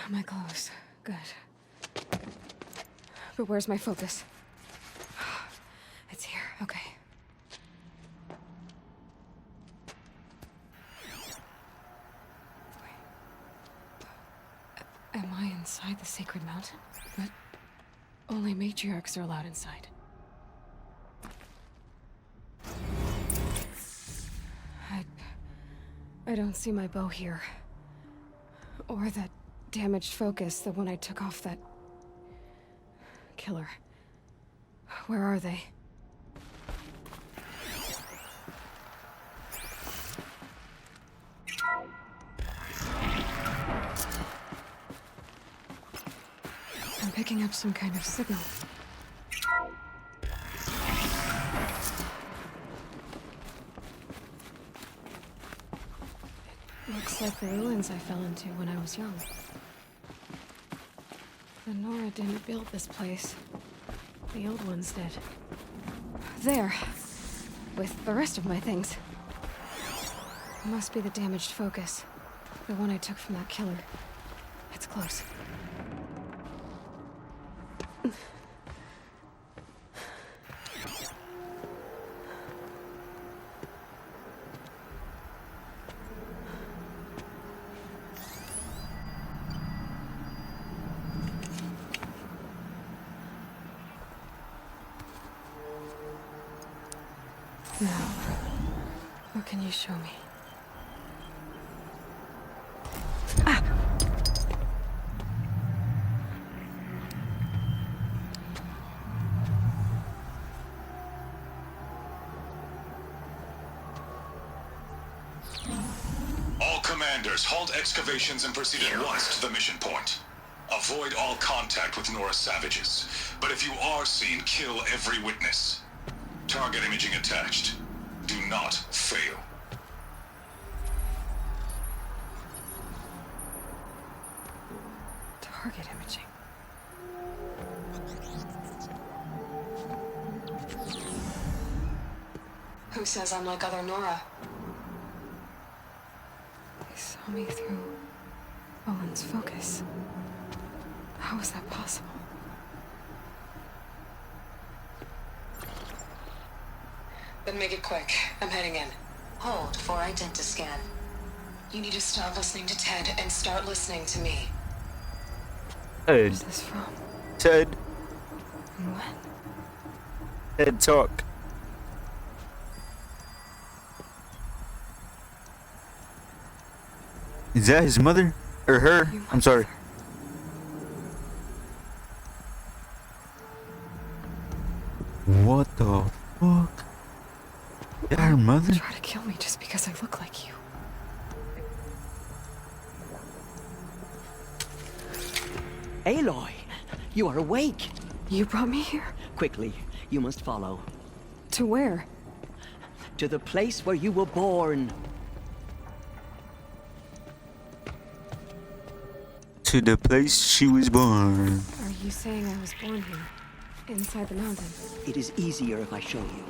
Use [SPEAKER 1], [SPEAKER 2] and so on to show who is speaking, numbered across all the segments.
[SPEAKER 1] My clothes. Good. But where's my focus? It's here. Okay. Am I inside the sacred mountain? But only matriarchs are allowed inside. I don't see my bow here. Or that damaged focus, the one I took off that killer. Where are they? I'm picking up some kind of signal. It looks like the ruins I fell into when I was young. The Nora didn't build this place. The old ones did. There. With the rest of my things. Must be the damaged focus. The one I took from that killer. It's close. Now, what can you show me? Ah!
[SPEAKER 2] All commanders, halt excavations and proceed at once to the mission point. Avoid all contact with Nora savages. But if you are seen, kill every witness. Target imaging attached. Do not fail.
[SPEAKER 1] Target imaging. Who says I'm like other Nora? They saw me through Owen's focus. How is that possible? Then make it quick. I'm heading in.
[SPEAKER 3] Hold for identiscan.
[SPEAKER 1] You need to stop listening to Ted and start listening to me.
[SPEAKER 4] Ted.
[SPEAKER 1] Where's this from?
[SPEAKER 4] Ted.
[SPEAKER 1] And when?
[SPEAKER 4] Ted talk. Is that his mother? Or her? I'm sorry. What the fuck? Is that her mother?
[SPEAKER 1] Try to kill me just because I look like you.
[SPEAKER 5] Aloy, you are awake.
[SPEAKER 1] You brought me here?
[SPEAKER 5] Quickly, you must follow.
[SPEAKER 1] To where?
[SPEAKER 5] To the place where you were born.
[SPEAKER 4] To the place she was born.
[SPEAKER 1] Are you saying I was born here? Inside the mountain?
[SPEAKER 5] It is easier if I show you.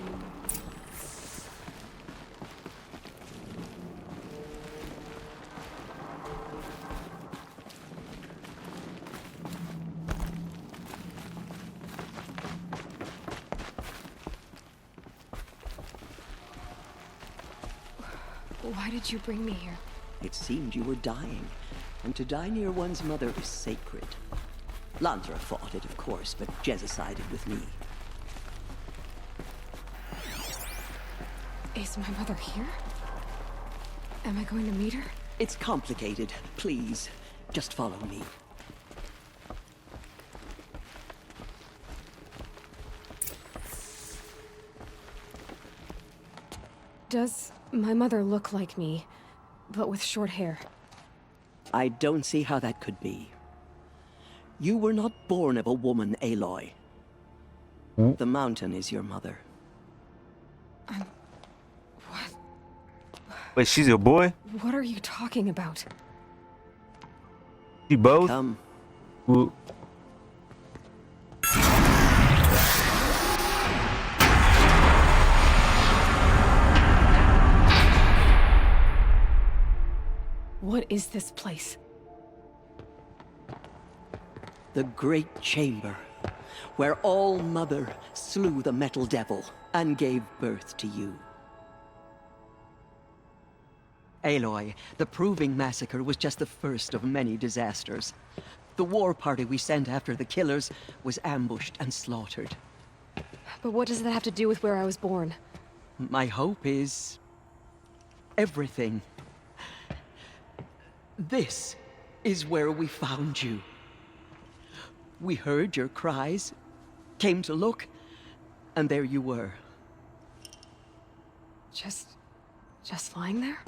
[SPEAKER 1] Why did you bring me here?
[SPEAKER 5] It seemed you were dying, and to die near one's mother is sacred. Lansra fought it, of course, but Jezza sided with me.
[SPEAKER 1] Is my mother here? Am I going to meet her?
[SPEAKER 5] It's complicated. Please, just follow me.
[SPEAKER 1] Does my mother look like me, but with short hair?
[SPEAKER 5] I don't see how that could be. You were not born of a woman, Aloy. The mountain is your mother.
[SPEAKER 1] What?
[SPEAKER 4] Wait, she's a boy?
[SPEAKER 1] What are you talking about?
[SPEAKER 4] She both?
[SPEAKER 5] Come.
[SPEAKER 4] Well,
[SPEAKER 1] What is this place?
[SPEAKER 5] The great chamber, where All Mother slew the metal devil and gave birth to you. Aloy, the Proving Massacre was just the first of many disasters. The war party we sent after the killers was ambushed and slaughtered.
[SPEAKER 1] But what does that have to do with where I was born?
[SPEAKER 5] My hope is... everything. This is where we found you. We heard your cries, came to look, and there you were.
[SPEAKER 1] Just lying there?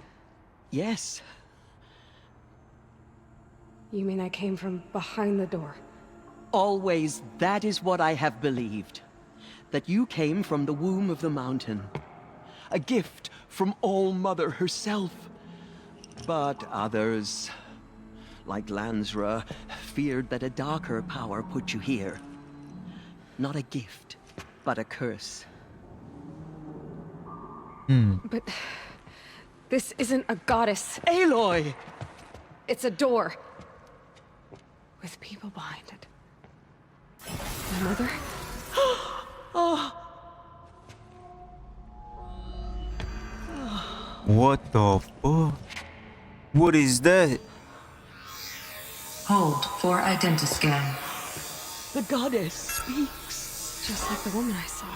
[SPEAKER 5] Yes.
[SPEAKER 1] You mean I came from behind the door?
[SPEAKER 5] Always, that is what I have believed. That you came from the womb of the mountain. A gift from All Mother herself. But others, like Lansra, feared that a darker power put you here. Not a gift, but a curse.
[SPEAKER 1] But this isn't a goddess.
[SPEAKER 5] Aloy!
[SPEAKER 1] It's a door. With people behind it. My mother?
[SPEAKER 4] What the fuck? What is that?
[SPEAKER 3] Hold for identiscan.
[SPEAKER 5] The goddess speaks.
[SPEAKER 1] Just like the woman I saw.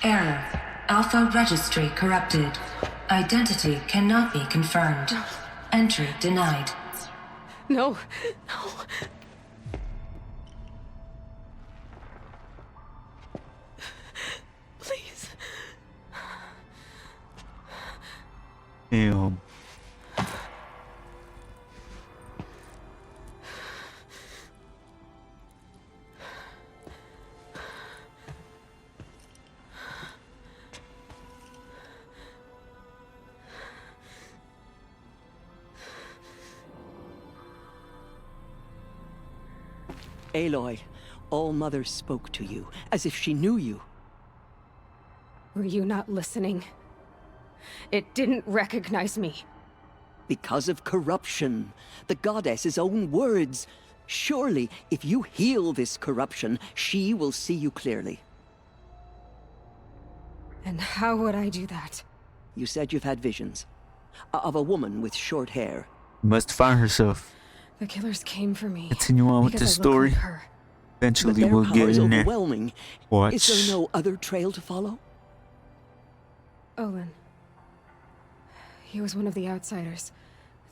[SPEAKER 3] Error. Alpha registry corrupted. Identity cannot be confirmed. Entry denied.
[SPEAKER 1] No, no. Please.
[SPEAKER 4] Damn.
[SPEAKER 5] Aloy, All Mother spoke to you, as if she knew you.
[SPEAKER 1] Were you not listening? It didn't recognize me.
[SPEAKER 5] Because of corruption. The goddess's own words. Surely, if you heal this corruption, she will see you clearly.
[SPEAKER 1] And how would I do that?
[SPEAKER 5] You said you've had visions. Of a woman with short hair.
[SPEAKER 4] Must find herself.
[SPEAKER 1] The killers came for me.
[SPEAKER 4] Continue on with the
[SPEAKER 1] because I look
[SPEAKER 4] story.
[SPEAKER 1] like her.
[SPEAKER 5] But
[SPEAKER 4] Eventually
[SPEAKER 5] their
[SPEAKER 4] we'll
[SPEAKER 5] power
[SPEAKER 4] get
[SPEAKER 5] is
[SPEAKER 4] in there.
[SPEAKER 5] overwhelming.
[SPEAKER 4] Watch.
[SPEAKER 5] Is there no other trail to follow?
[SPEAKER 1] Olin. He was one of the outsiders.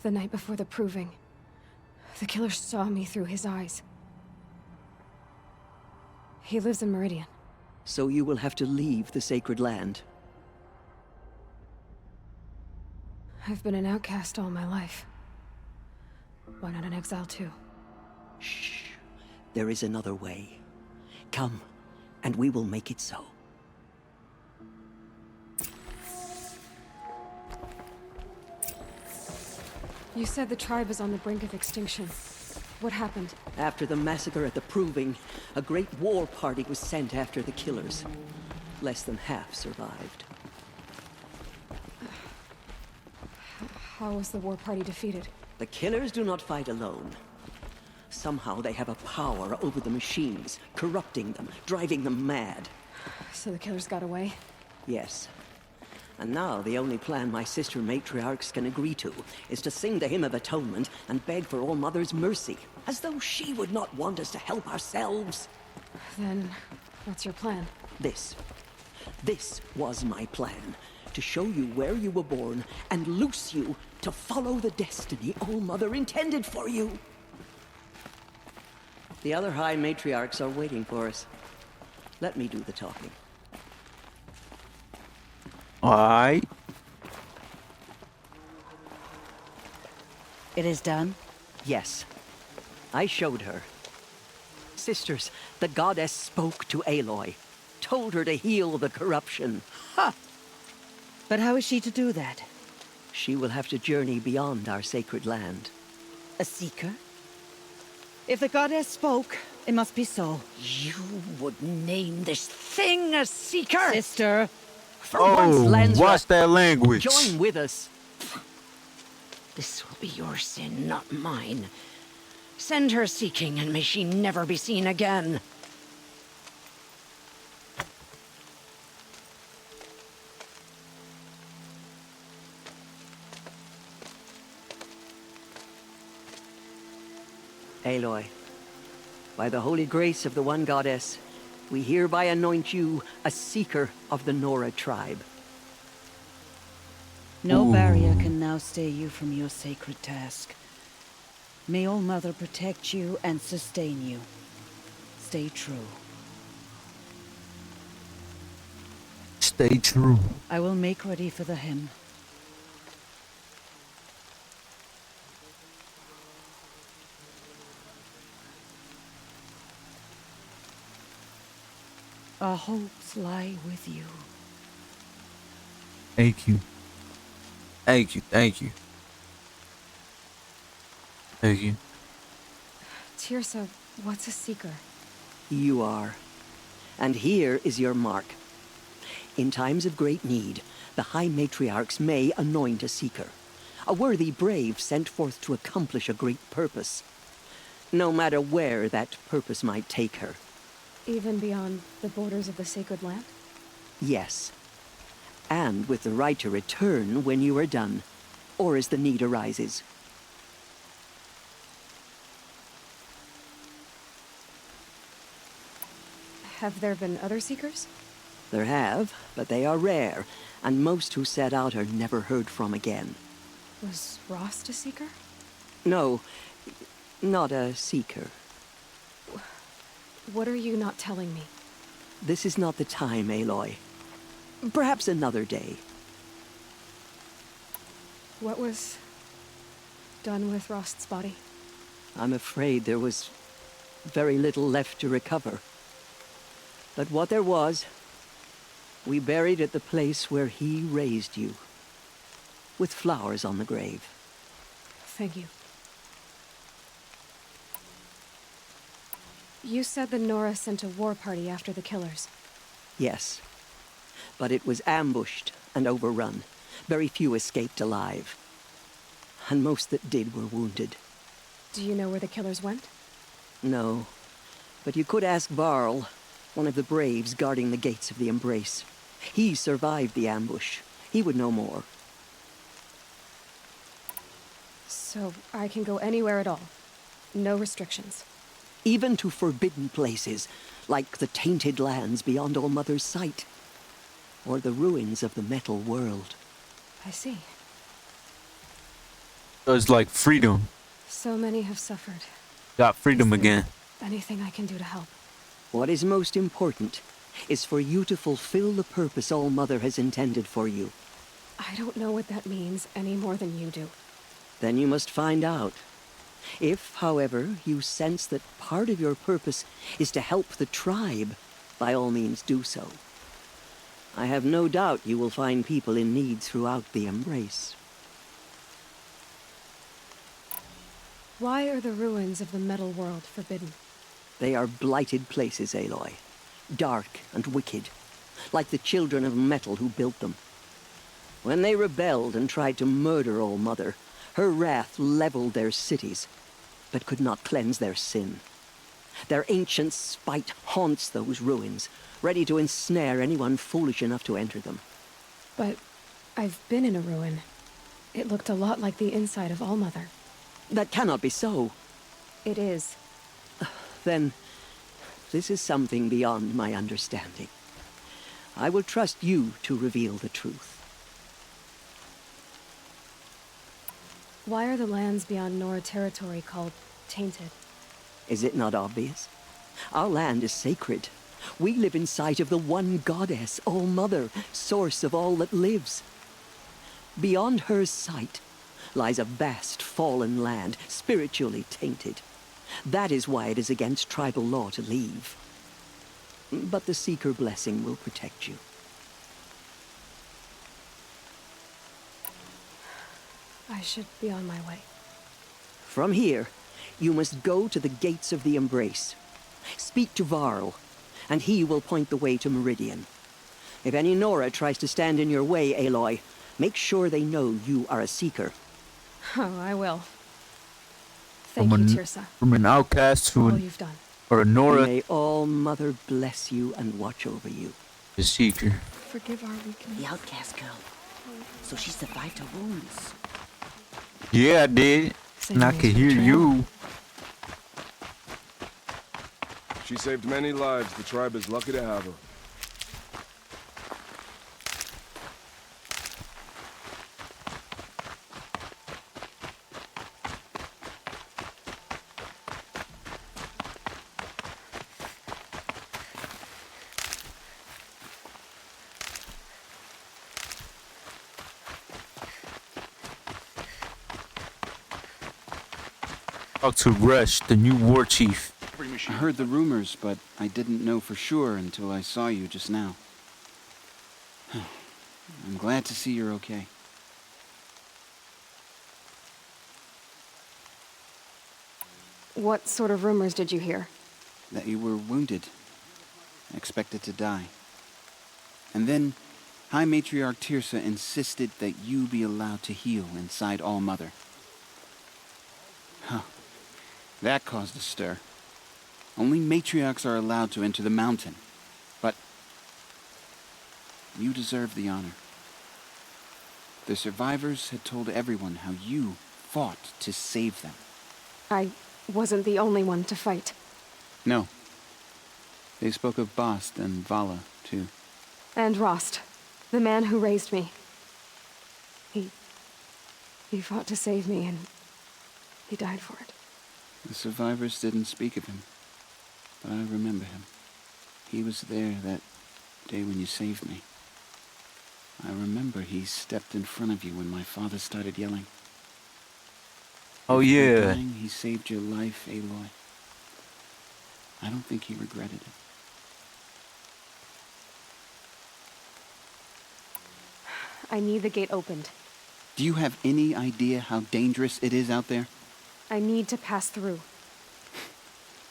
[SPEAKER 1] The night before the Proving. The killers saw me through his eyes. He lives in Meridian.
[SPEAKER 5] So you will have to leave the sacred land.
[SPEAKER 1] I've been an outcast all my life. Why not an exile too?
[SPEAKER 5] Shh. There is another way. Come, and we will make it so.
[SPEAKER 1] You said the tribe is on the brink of extinction. What happened?
[SPEAKER 5] After the massacre at the Proving, a great war party was sent after the killers. Less than half survived.
[SPEAKER 1] How was the war party defeated?
[SPEAKER 5] The killers do not fight alone. Somehow they have a power over the machines, corrupting them, driving them mad.
[SPEAKER 1] So the killers got away?
[SPEAKER 5] Yes. And now the only plan my sister matriarchs can agree to is to sing the hymn of atonement and beg for All Mother's mercy, as though she would not want us to help ourselves.
[SPEAKER 1] Then, what's your plan?
[SPEAKER 5] This was my plan. To show you where you were born and loose you to follow the destiny All Mother intended for you. The other High Matriarchs are waiting for us. Let me do the talking.
[SPEAKER 4] Alright.
[SPEAKER 6] It is done?
[SPEAKER 5] Yes. I showed her. Sisters, the goddess spoke to Aloy. Told her to heal the corruption.
[SPEAKER 6] But how is she to do that?
[SPEAKER 5] She will have to journey beyond our sacred land.
[SPEAKER 6] A seeker? If the goddess spoke, it must be so.
[SPEAKER 7] You would name this thing a seeker?
[SPEAKER 6] Sister,
[SPEAKER 5] For once,
[SPEAKER 4] Oh,
[SPEAKER 5] Lansra,
[SPEAKER 4] watch that language.
[SPEAKER 5] join with us.
[SPEAKER 6] This will be your sin, not mine. Send her seeking, and may she never be seen again.
[SPEAKER 5] Aloy, by the holy grace of the one goddess, we hereby anoint you a seeker of the Nora tribe.
[SPEAKER 6] No
[SPEAKER 4] Ooh.
[SPEAKER 6] barrier can now stay you from your sacred task. May All Mother protect you and sustain you. Stay true.
[SPEAKER 4] Stay true.
[SPEAKER 6] I will make ready for the hymn. Our hopes lie with you.
[SPEAKER 4] Thank you. Thank you. Thank you. Thank you.
[SPEAKER 1] Tirsa, what's a seeker?
[SPEAKER 5] You are. And here is your mark. In times of great need, the High Matriarchs may anoint a seeker. A worthy brave sent forth to accomplish a great purpose. No matter where that purpose might take her.
[SPEAKER 1] Even beyond the borders of the sacred land?
[SPEAKER 5] Yes. And with the right to return when you are done, or as the need arises.
[SPEAKER 1] Have there been other seekers?
[SPEAKER 5] There have, but they are rare, and most who set out are never heard from again.
[SPEAKER 1] Was Rost a seeker?
[SPEAKER 5] No, not a seeker.
[SPEAKER 1] What are you not telling me?
[SPEAKER 5] This is not the time, Aloy. Perhaps another day.
[SPEAKER 1] What was done with Rost's body?
[SPEAKER 5] I'm afraid there was very little left to recover. But what there was, we buried at the place where he raised you, with flowers on the grave.
[SPEAKER 1] Thank you. You said the Nora sent a war party after the killers.
[SPEAKER 5] Yes, but it was ambushed and overrun. Very few escaped alive. And most that did were wounded.
[SPEAKER 1] Do you know where the killers went?
[SPEAKER 5] No, but you could ask Varl, one of the braves guarding the gates of the Embrace. He survived the ambush. He would know more.
[SPEAKER 1] So I can go anywhere at all. No restrictions.
[SPEAKER 5] Even to forbidden places, like the tainted lands beyond All Mother's sight, or the ruins of the metal world.
[SPEAKER 1] I see.
[SPEAKER 4] So it's like freedom.
[SPEAKER 1] So many have suffered.
[SPEAKER 4] Got freedom
[SPEAKER 1] Is there
[SPEAKER 4] again.
[SPEAKER 1] Anything I can do to help?
[SPEAKER 5] What is most important is for you to fulfill the purpose All Mother has intended for you.
[SPEAKER 1] I don't know what that means any more than you do.
[SPEAKER 5] Then you must find out. If, however, you sense that part of your purpose is to help the tribe, by all means do so. I have no doubt you will find people in need throughout the Embrace.
[SPEAKER 1] Why are the ruins of the metal world forbidden?
[SPEAKER 5] They are blighted places, Aloy. Dark and wicked, like the children of metal who built them. When they rebelled and tried to murder All Mother, her wrath leveled their cities, but could not cleanse their sin. Their ancient spite haunts those ruins, ready to ensnare anyone foolish enough to enter them.
[SPEAKER 1] But I've been in a ruin. It looked a lot like the inside of All Mother.
[SPEAKER 5] That cannot be so.
[SPEAKER 1] It is.
[SPEAKER 5] Then, this is something beyond my understanding. I will trust you to reveal the truth.
[SPEAKER 1] Why are the lands beyond Nora territory called tainted?
[SPEAKER 5] Is it not obvious? Our land is sacred. We live in sight of the one goddess, All Mother, source of all that lives. Beyond her sight lies a vast fallen land, spiritually tainted. That is why it is against tribal law to leave. But the Seeker blessing will protect you.
[SPEAKER 1] I should be on my way.
[SPEAKER 5] From here, you must go to the gates of the Embrace. Speak to Varl, and he will point the way to Meridian. If any Nora tries to stand in your way, Aloy, make sure they know you are a seeker.
[SPEAKER 1] Oh, I will. Thank you, Tirsa.
[SPEAKER 4] From an outcast to
[SPEAKER 1] All you've done.
[SPEAKER 4] or a Nora,
[SPEAKER 5] May All Mother bless you and watch over you.
[SPEAKER 4] the seeker.
[SPEAKER 1] Forgive our weakness.
[SPEAKER 6] The outcast girl. So she survived her wounds.
[SPEAKER 4] Yeah, I did. And I could hear you.
[SPEAKER 7] She saved many lives. The tribe is lucky to have her.
[SPEAKER 4] Talk to Rush, the new war chief.
[SPEAKER 8] I heard the rumors, but I didn't know for sure until I saw you just now. I'm glad to see you're okay.
[SPEAKER 1] What sort of rumors did you hear?
[SPEAKER 8] That you were wounded, expected to die. And then High Matriarch Tirsa insisted that you be allowed to heal inside All Mother. Huh. That caused a stir. Only matriarchs are allowed to enter the mountain. But you deserve the honor. The survivors had told everyone how you fought to save them.
[SPEAKER 1] I wasn't the only one to fight.
[SPEAKER 8] No. They spoke of Bast and Vala, too.
[SPEAKER 1] And Rost, the man who raised me. He fought to save me, and he died for it.
[SPEAKER 8] The survivors didn't speak of him, but I remember him. He was there that day when you saved me. I remember he stepped in front of you when my father started yelling.
[SPEAKER 4] Oh,
[SPEAKER 8] Before
[SPEAKER 4] yeah.
[SPEAKER 8] dying, he saved your life, Aloy. I don't think he regretted it.
[SPEAKER 1] I need the gate opened.
[SPEAKER 8] Do you have any idea how dangerous it is out there?
[SPEAKER 1] I need to pass through.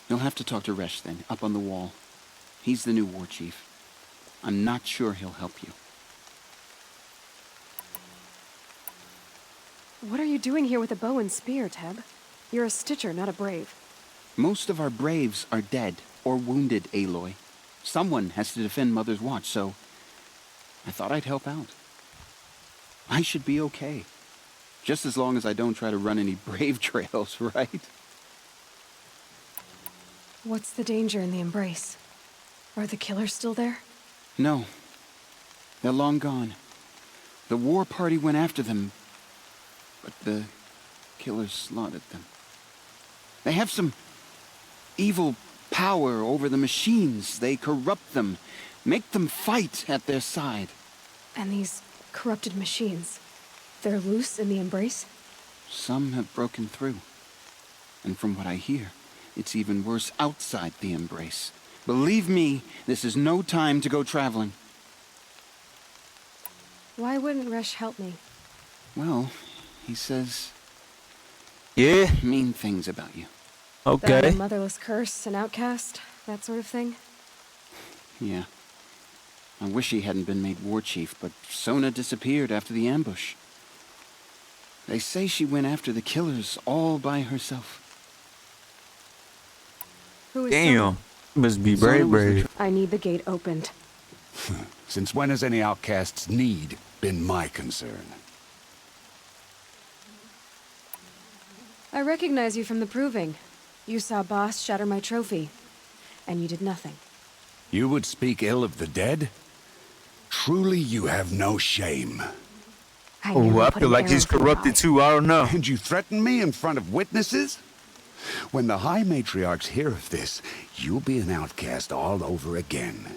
[SPEAKER 8] You'll have to talk to Resh then, up on the wall. He's the new war chief. I'm not sure he'll help you.
[SPEAKER 1] What are you doing here with a bow and spear, Teb? You're a Stitcher, not a Brave.
[SPEAKER 8] Most of our braves are dead or wounded, Aloy. Someone has to defend Mother's Watch, so I thought I'd help out. I should be okay. Just as long as I don't try to run any brave trails, right?
[SPEAKER 1] What's the danger in the Embrace? Are the killers still there?
[SPEAKER 8] No. They're long gone. The war party went after them, but the killers slaughtered them. They have some evil power over the machines. They corrupt them, make them fight at their side.
[SPEAKER 1] And these corrupted machines, they're loose in the Embrace?
[SPEAKER 8] Some have broken through. And from what I hear, it's even worse outside the Embrace. Believe me, this is no time to go traveling.
[SPEAKER 1] Why wouldn't Resh help me?
[SPEAKER 8] Well, he says
[SPEAKER 4] Yeah.
[SPEAKER 8] mean things about you.
[SPEAKER 1] That I'm
[SPEAKER 4] Okay.
[SPEAKER 1] a motherless curse, an outcast, that sort of thing?
[SPEAKER 8] Yeah. I wish he hadn't been made war chief, but Sona disappeared after the ambush. They say she went after the killers all by herself.
[SPEAKER 1] Who is
[SPEAKER 4] Damn.
[SPEAKER 1] Sona?
[SPEAKER 4] Must be
[SPEAKER 8] Sona
[SPEAKER 4] brave,
[SPEAKER 8] was the
[SPEAKER 4] brave.
[SPEAKER 1] I need the gate opened.
[SPEAKER 9] Since when has any outcast's need been my concern?
[SPEAKER 1] I recognize you from the Proving. You saw Boss shatter my trophy, and you did nothing.
[SPEAKER 9] You would speak ill of the dead? Truly you have no shame.
[SPEAKER 1] I
[SPEAKER 4] Oh,
[SPEAKER 1] nearly
[SPEAKER 4] I
[SPEAKER 1] put
[SPEAKER 4] feel
[SPEAKER 1] an
[SPEAKER 4] like
[SPEAKER 1] arrow
[SPEAKER 4] he's
[SPEAKER 1] through your
[SPEAKER 4] corrupted
[SPEAKER 1] eye.
[SPEAKER 4] too. I don't know.
[SPEAKER 9] And you threaten me in front of witnesses? When the High Matriarchs hear of this, you'll be an outcast all over again.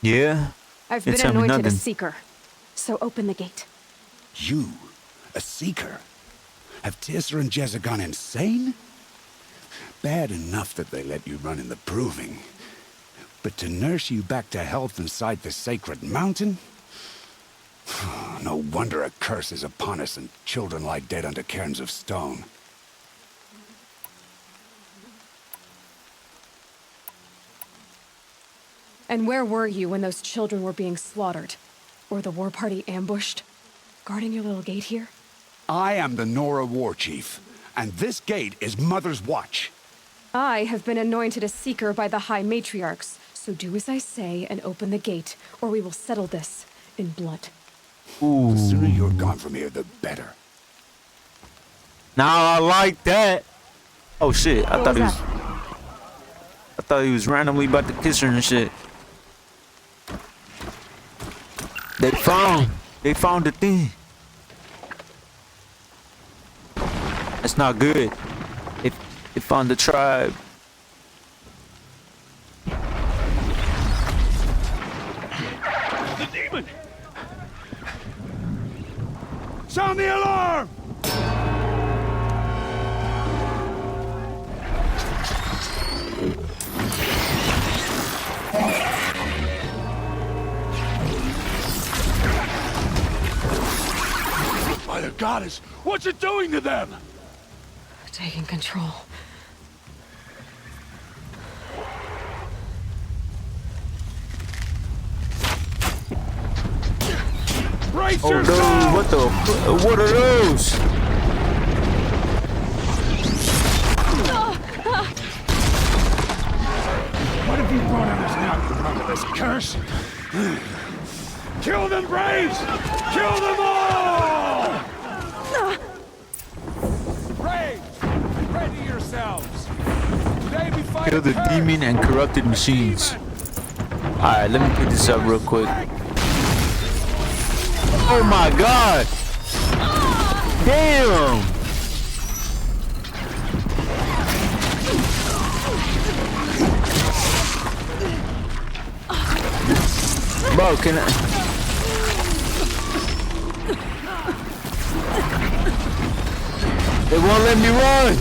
[SPEAKER 4] Yeah.
[SPEAKER 1] I've
[SPEAKER 4] You
[SPEAKER 1] been
[SPEAKER 4] tell me
[SPEAKER 1] anointed a
[SPEAKER 4] nothing.
[SPEAKER 1] seeker, so open the gate.
[SPEAKER 9] You, a seeker? Have Tirsa and Jezza gone insane? Bad enough that they let you run in the Proving. But to nurse you back to health inside the sacred mountain? No wonder a curse is upon us and children lie dead under cairns of stone.
[SPEAKER 1] And where were you when those children were being slaughtered? Or the war party ambushed? Guarding your little gate here?
[SPEAKER 9] I am the Nora war chief, and this gate is Mother's watch.
[SPEAKER 1] I have been anointed a seeker by the High Matriarchs, so do as I say and open the gate, or we will settle this in blood.
[SPEAKER 4] Ooh.
[SPEAKER 9] The sooner you're gone from here, the better.
[SPEAKER 4] Now I like that. Oh shit! I
[SPEAKER 1] What
[SPEAKER 4] thought
[SPEAKER 1] was
[SPEAKER 4] he was randomly about to kiss her and shit. They found the thing. That's not good. They found the tribe.
[SPEAKER 9] The demon! Sound the alarm! By the goddess, what's it doing to them?
[SPEAKER 1] Taking control.
[SPEAKER 9] Brace
[SPEAKER 4] Oh
[SPEAKER 9] yourself!
[SPEAKER 4] no! What are those?
[SPEAKER 9] What have you brought on us now, you motherless curse? Kill them, Braves! Kill them all! Braves, ready yourselves! Today we fight
[SPEAKER 4] Kill the demon and corrupted machines. Alright, let me pick this up real quick. Oh my god! Damn! Bro, can I... They won't let me run!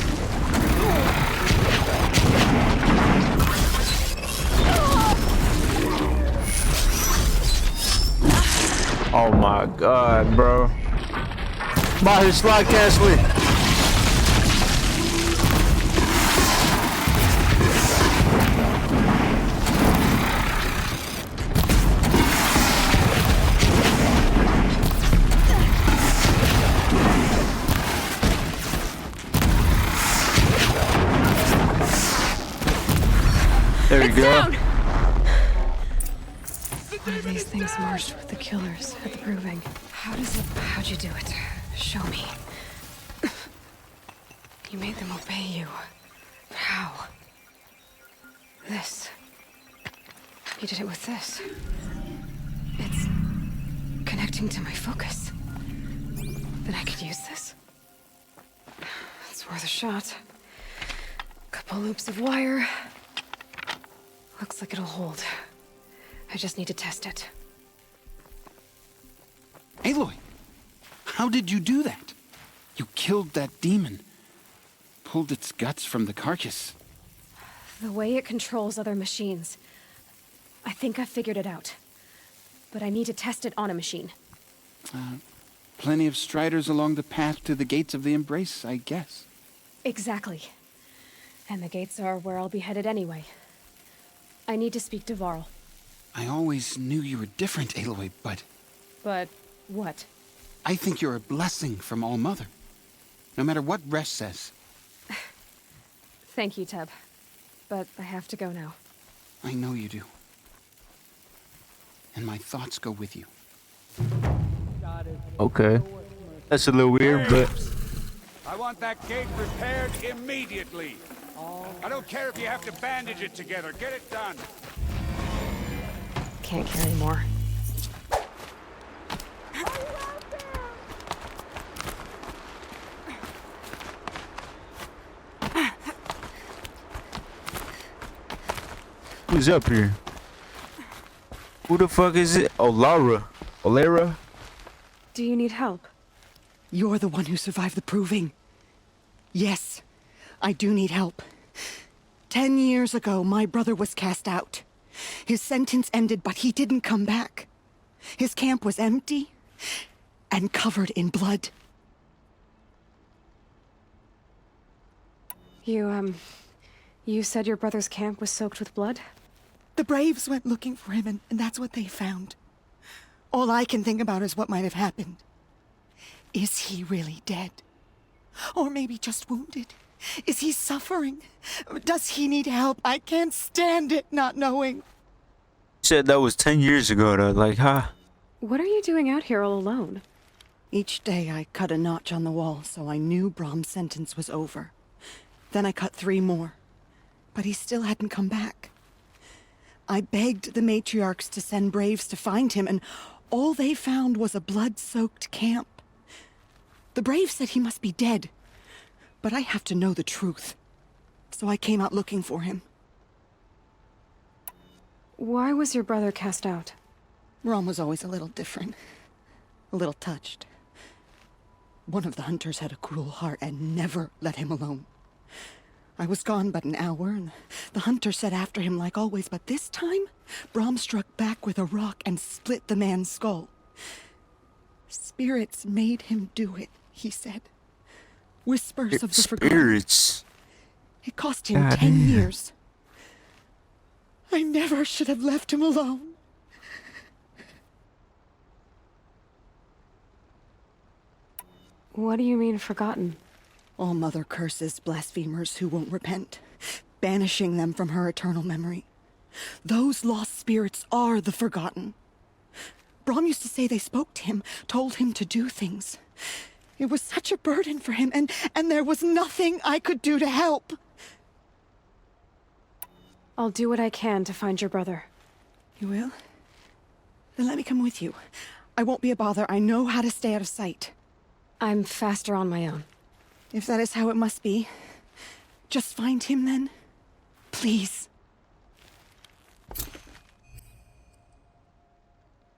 [SPEAKER 4] Oh my god, bro. By his slide castling. There you go.
[SPEAKER 1] One of these things marched with the killers at the proving. How'd you do it? Show me. You made them obey you. How? This. You did it with this. It's connecting to my focus. Then I could use this. It's worth a shot. Couple loops of wire. Looks like it'll hold. I just need to test it.
[SPEAKER 8] Aloy, how did you do that? You killed that demon. Pulled its guts from the carcass.
[SPEAKER 1] The way it controls other machines. I think I figured it out. But I need to test it on a machine.
[SPEAKER 8] Plenty of striders along the path to the gates of the Embrace, I guess.
[SPEAKER 1] Exactly. And the gates are where I'll be headed anyway. I need to speak to Varl.
[SPEAKER 8] I always knew you were different, Aloy, but...
[SPEAKER 1] But what?
[SPEAKER 8] I think you're a blessing from All Mother. No matter what Resh says.
[SPEAKER 1] Thank you, Teb. But I have to go now.
[SPEAKER 8] I know you do. And my thoughts go with you.
[SPEAKER 4] Okay. That's a little weird, but...
[SPEAKER 9] I want that gate repaired immediately. I don't care if you have to bandage it together. Get it done.
[SPEAKER 1] Can't carry more.
[SPEAKER 4] Who's up here? Who the fuck is it? Oh, Olara?
[SPEAKER 1] Do you need help?
[SPEAKER 6] You're the one who survived the proving. Yes, I do need help. 10 years ago, my brother was cast out. His sentence ended, but he didn't come back. His camp was empty and covered in blood.
[SPEAKER 1] You said your brother's camp was soaked with blood?
[SPEAKER 6] The Braves went looking for him, and that's what they found. All I can think about is what might have happened. Is he really dead? Or maybe just wounded? Is he suffering? Does he need help? I can't stand it not knowing.
[SPEAKER 4] You said that was 10 years ago, though. Like, huh?
[SPEAKER 1] What are you doing out here all alone?
[SPEAKER 6] Each day I cut a notch on the wall so I knew Brahm's sentence was over. Then I cut 3 more. But he still hadn't come back. I begged the matriarchs to send Braves to find him, and all they found was a blood-soaked camp. The Braves said he must be dead, but I have to know the truth. So I came out looking for him.
[SPEAKER 1] Why was your brother cast out?
[SPEAKER 6] Rom was always a little different. A little touched. One of the hunters had a cruel heart and never let him alone. I was gone but an hour, and the hunter set after him like always, but this time, Brahm struck back with a rock and split the man's skull. Spirits made him do it, he said. Whispers of the forgotten.
[SPEAKER 4] Spirits.
[SPEAKER 6] It cost him 10 years. I never should have left him alone.
[SPEAKER 1] What do you mean, forgotten?
[SPEAKER 6] All Mother curses blasphemers who won't repent, banishing them from her eternal memory. Those lost spirits are the forgotten. Brahm used to say they spoke to him, told him to do things. It was such a burden for him, and there was nothing I could do to help.
[SPEAKER 1] I'll do what I can to find your brother.
[SPEAKER 6] You will? Then let me come with you. I won't be a bother. I know how to stay out of sight.
[SPEAKER 1] I'm faster on my own.
[SPEAKER 6] If that is how it must be, just find him then. Please.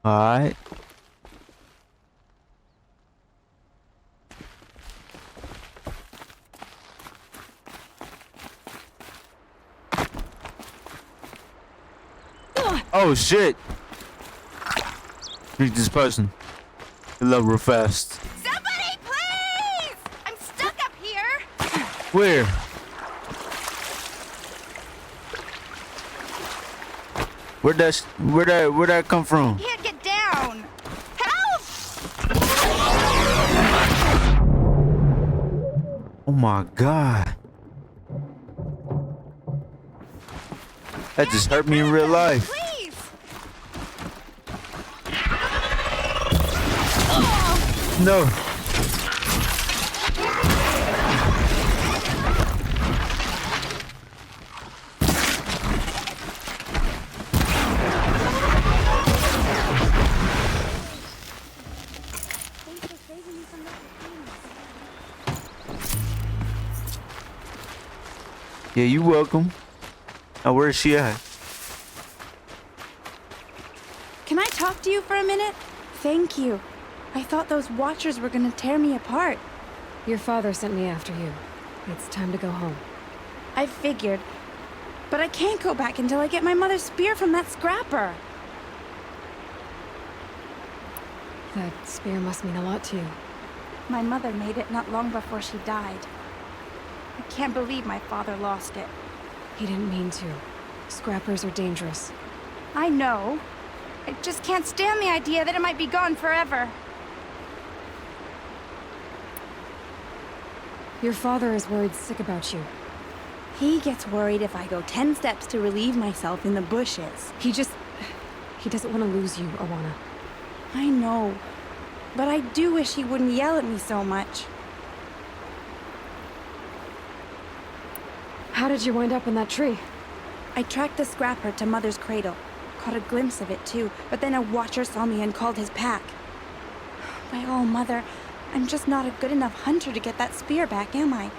[SPEAKER 4] Alright. Oh shit! Meet this person. Hello, real fast.
[SPEAKER 10] Somebody, please! I'm stuck up here.
[SPEAKER 4] Where? Where'd that come from?
[SPEAKER 10] Can't get down. Help!
[SPEAKER 4] Oh my god. That just hurt me in real life.
[SPEAKER 10] Please!
[SPEAKER 4] No. Yeah, you welcome. Now, where is she at?
[SPEAKER 10] Can I talk to you for a minute? Thank you. I thought those watchers were gonna tear me apart.
[SPEAKER 1] Your father sent me after you. It's time to go home.
[SPEAKER 10] I figured. But I can't go back until I get my mother's spear from that scrapper.
[SPEAKER 1] That spear must mean a lot to you.
[SPEAKER 10] My mother made it not long before she died. I can't believe my father lost it.
[SPEAKER 1] He didn't mean to. Scrappers are dangerous.
[SPEAKER 10] I know. I just can't stand the idea that it might be gone forever.
[SPEAKER 1] Your father is worried sick about you.
[SPEAKER 10] He gets worried if I go 10 steps to relieve myself in the bushes.
[SPEAKER 1] He doesn't want to lose you, Awana.
[SPEAKER 10] I know. But I do wish he wouldn't yell at me so much.
[SPEAKER 1] How did you wind up in that tree?
[SPEAKER 10] I tracked the scrapper to Mother's cradle. Caught a glimpse of it too, but then a watcher saw me and called his pack. My oh, Mother, I'm just not a good enough hunter to get that spear back, am I?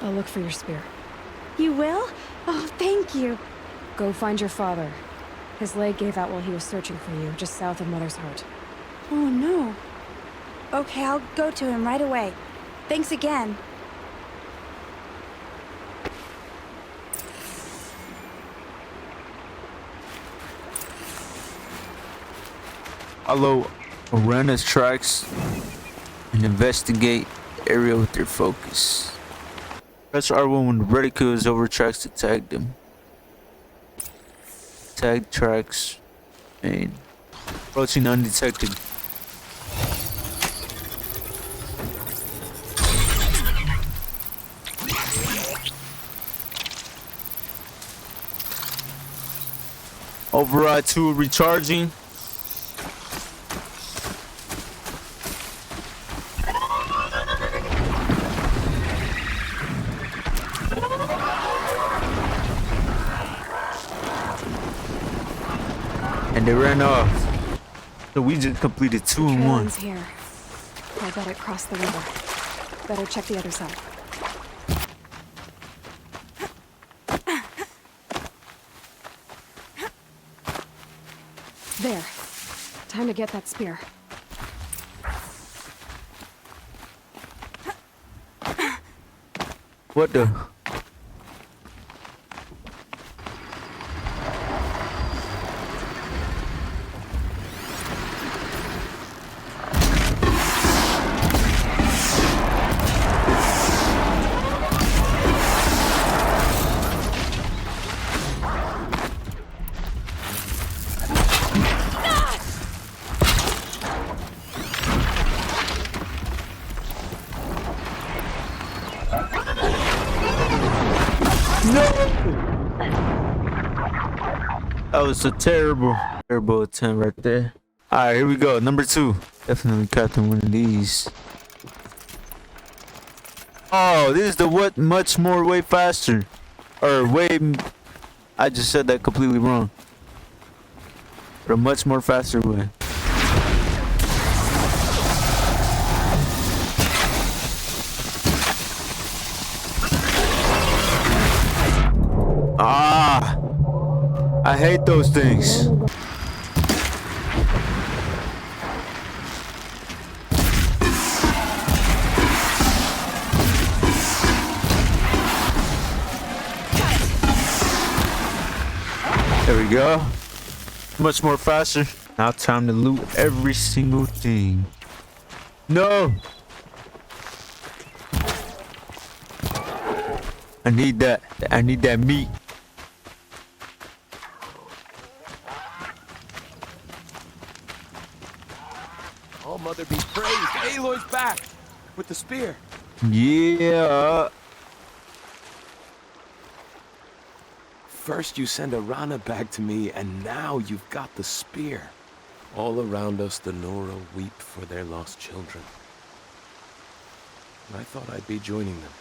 [SPEAKER 1] I'll look for your spear.
[SPEAKER 10] You will? Oh, thank you.
[SPEAKER 1] Go find your father. His leg gave out while he was searching for you, just south of Mother's Heart.
[SPEAKER 10] Oh, no. Okay, I'll go to him right away. Thanks again.
[SPEAKER 4] Follow Arena's tracks and investigate the area with your focus. Press R1 when the reticule is over tracks to tag them. Tag tracks. Main. Approaching undetected. Override 2 recharging. And they ran off. So we just completed 2 in 1.
[SPEAKER 1] Trail's here. I bet it crossed the river. Better check the other side. There. Time to get that spear.
[SPEAKER 4] What the? That was a terrible attempt right there. Alright, here we go. Number 2. Definitely crafting one of these. Oh, this is the what? Much more way faster. Or way... I just said that completely wrong. But a much more faster way. Ah! I hate those things. There we go. Much more faster. Now time to loot every single thing. No! I need that. I need that meat.
[SPEAKER 7] Oh, Mother be praised. Aloy's back with the spear.
[SPEAKER 4] Yeah.
[SPEAKER 7] First you send Arana back to me, and now you've got the spear. All around us, the Nora weep for their lost children. I thought I'd be joining them.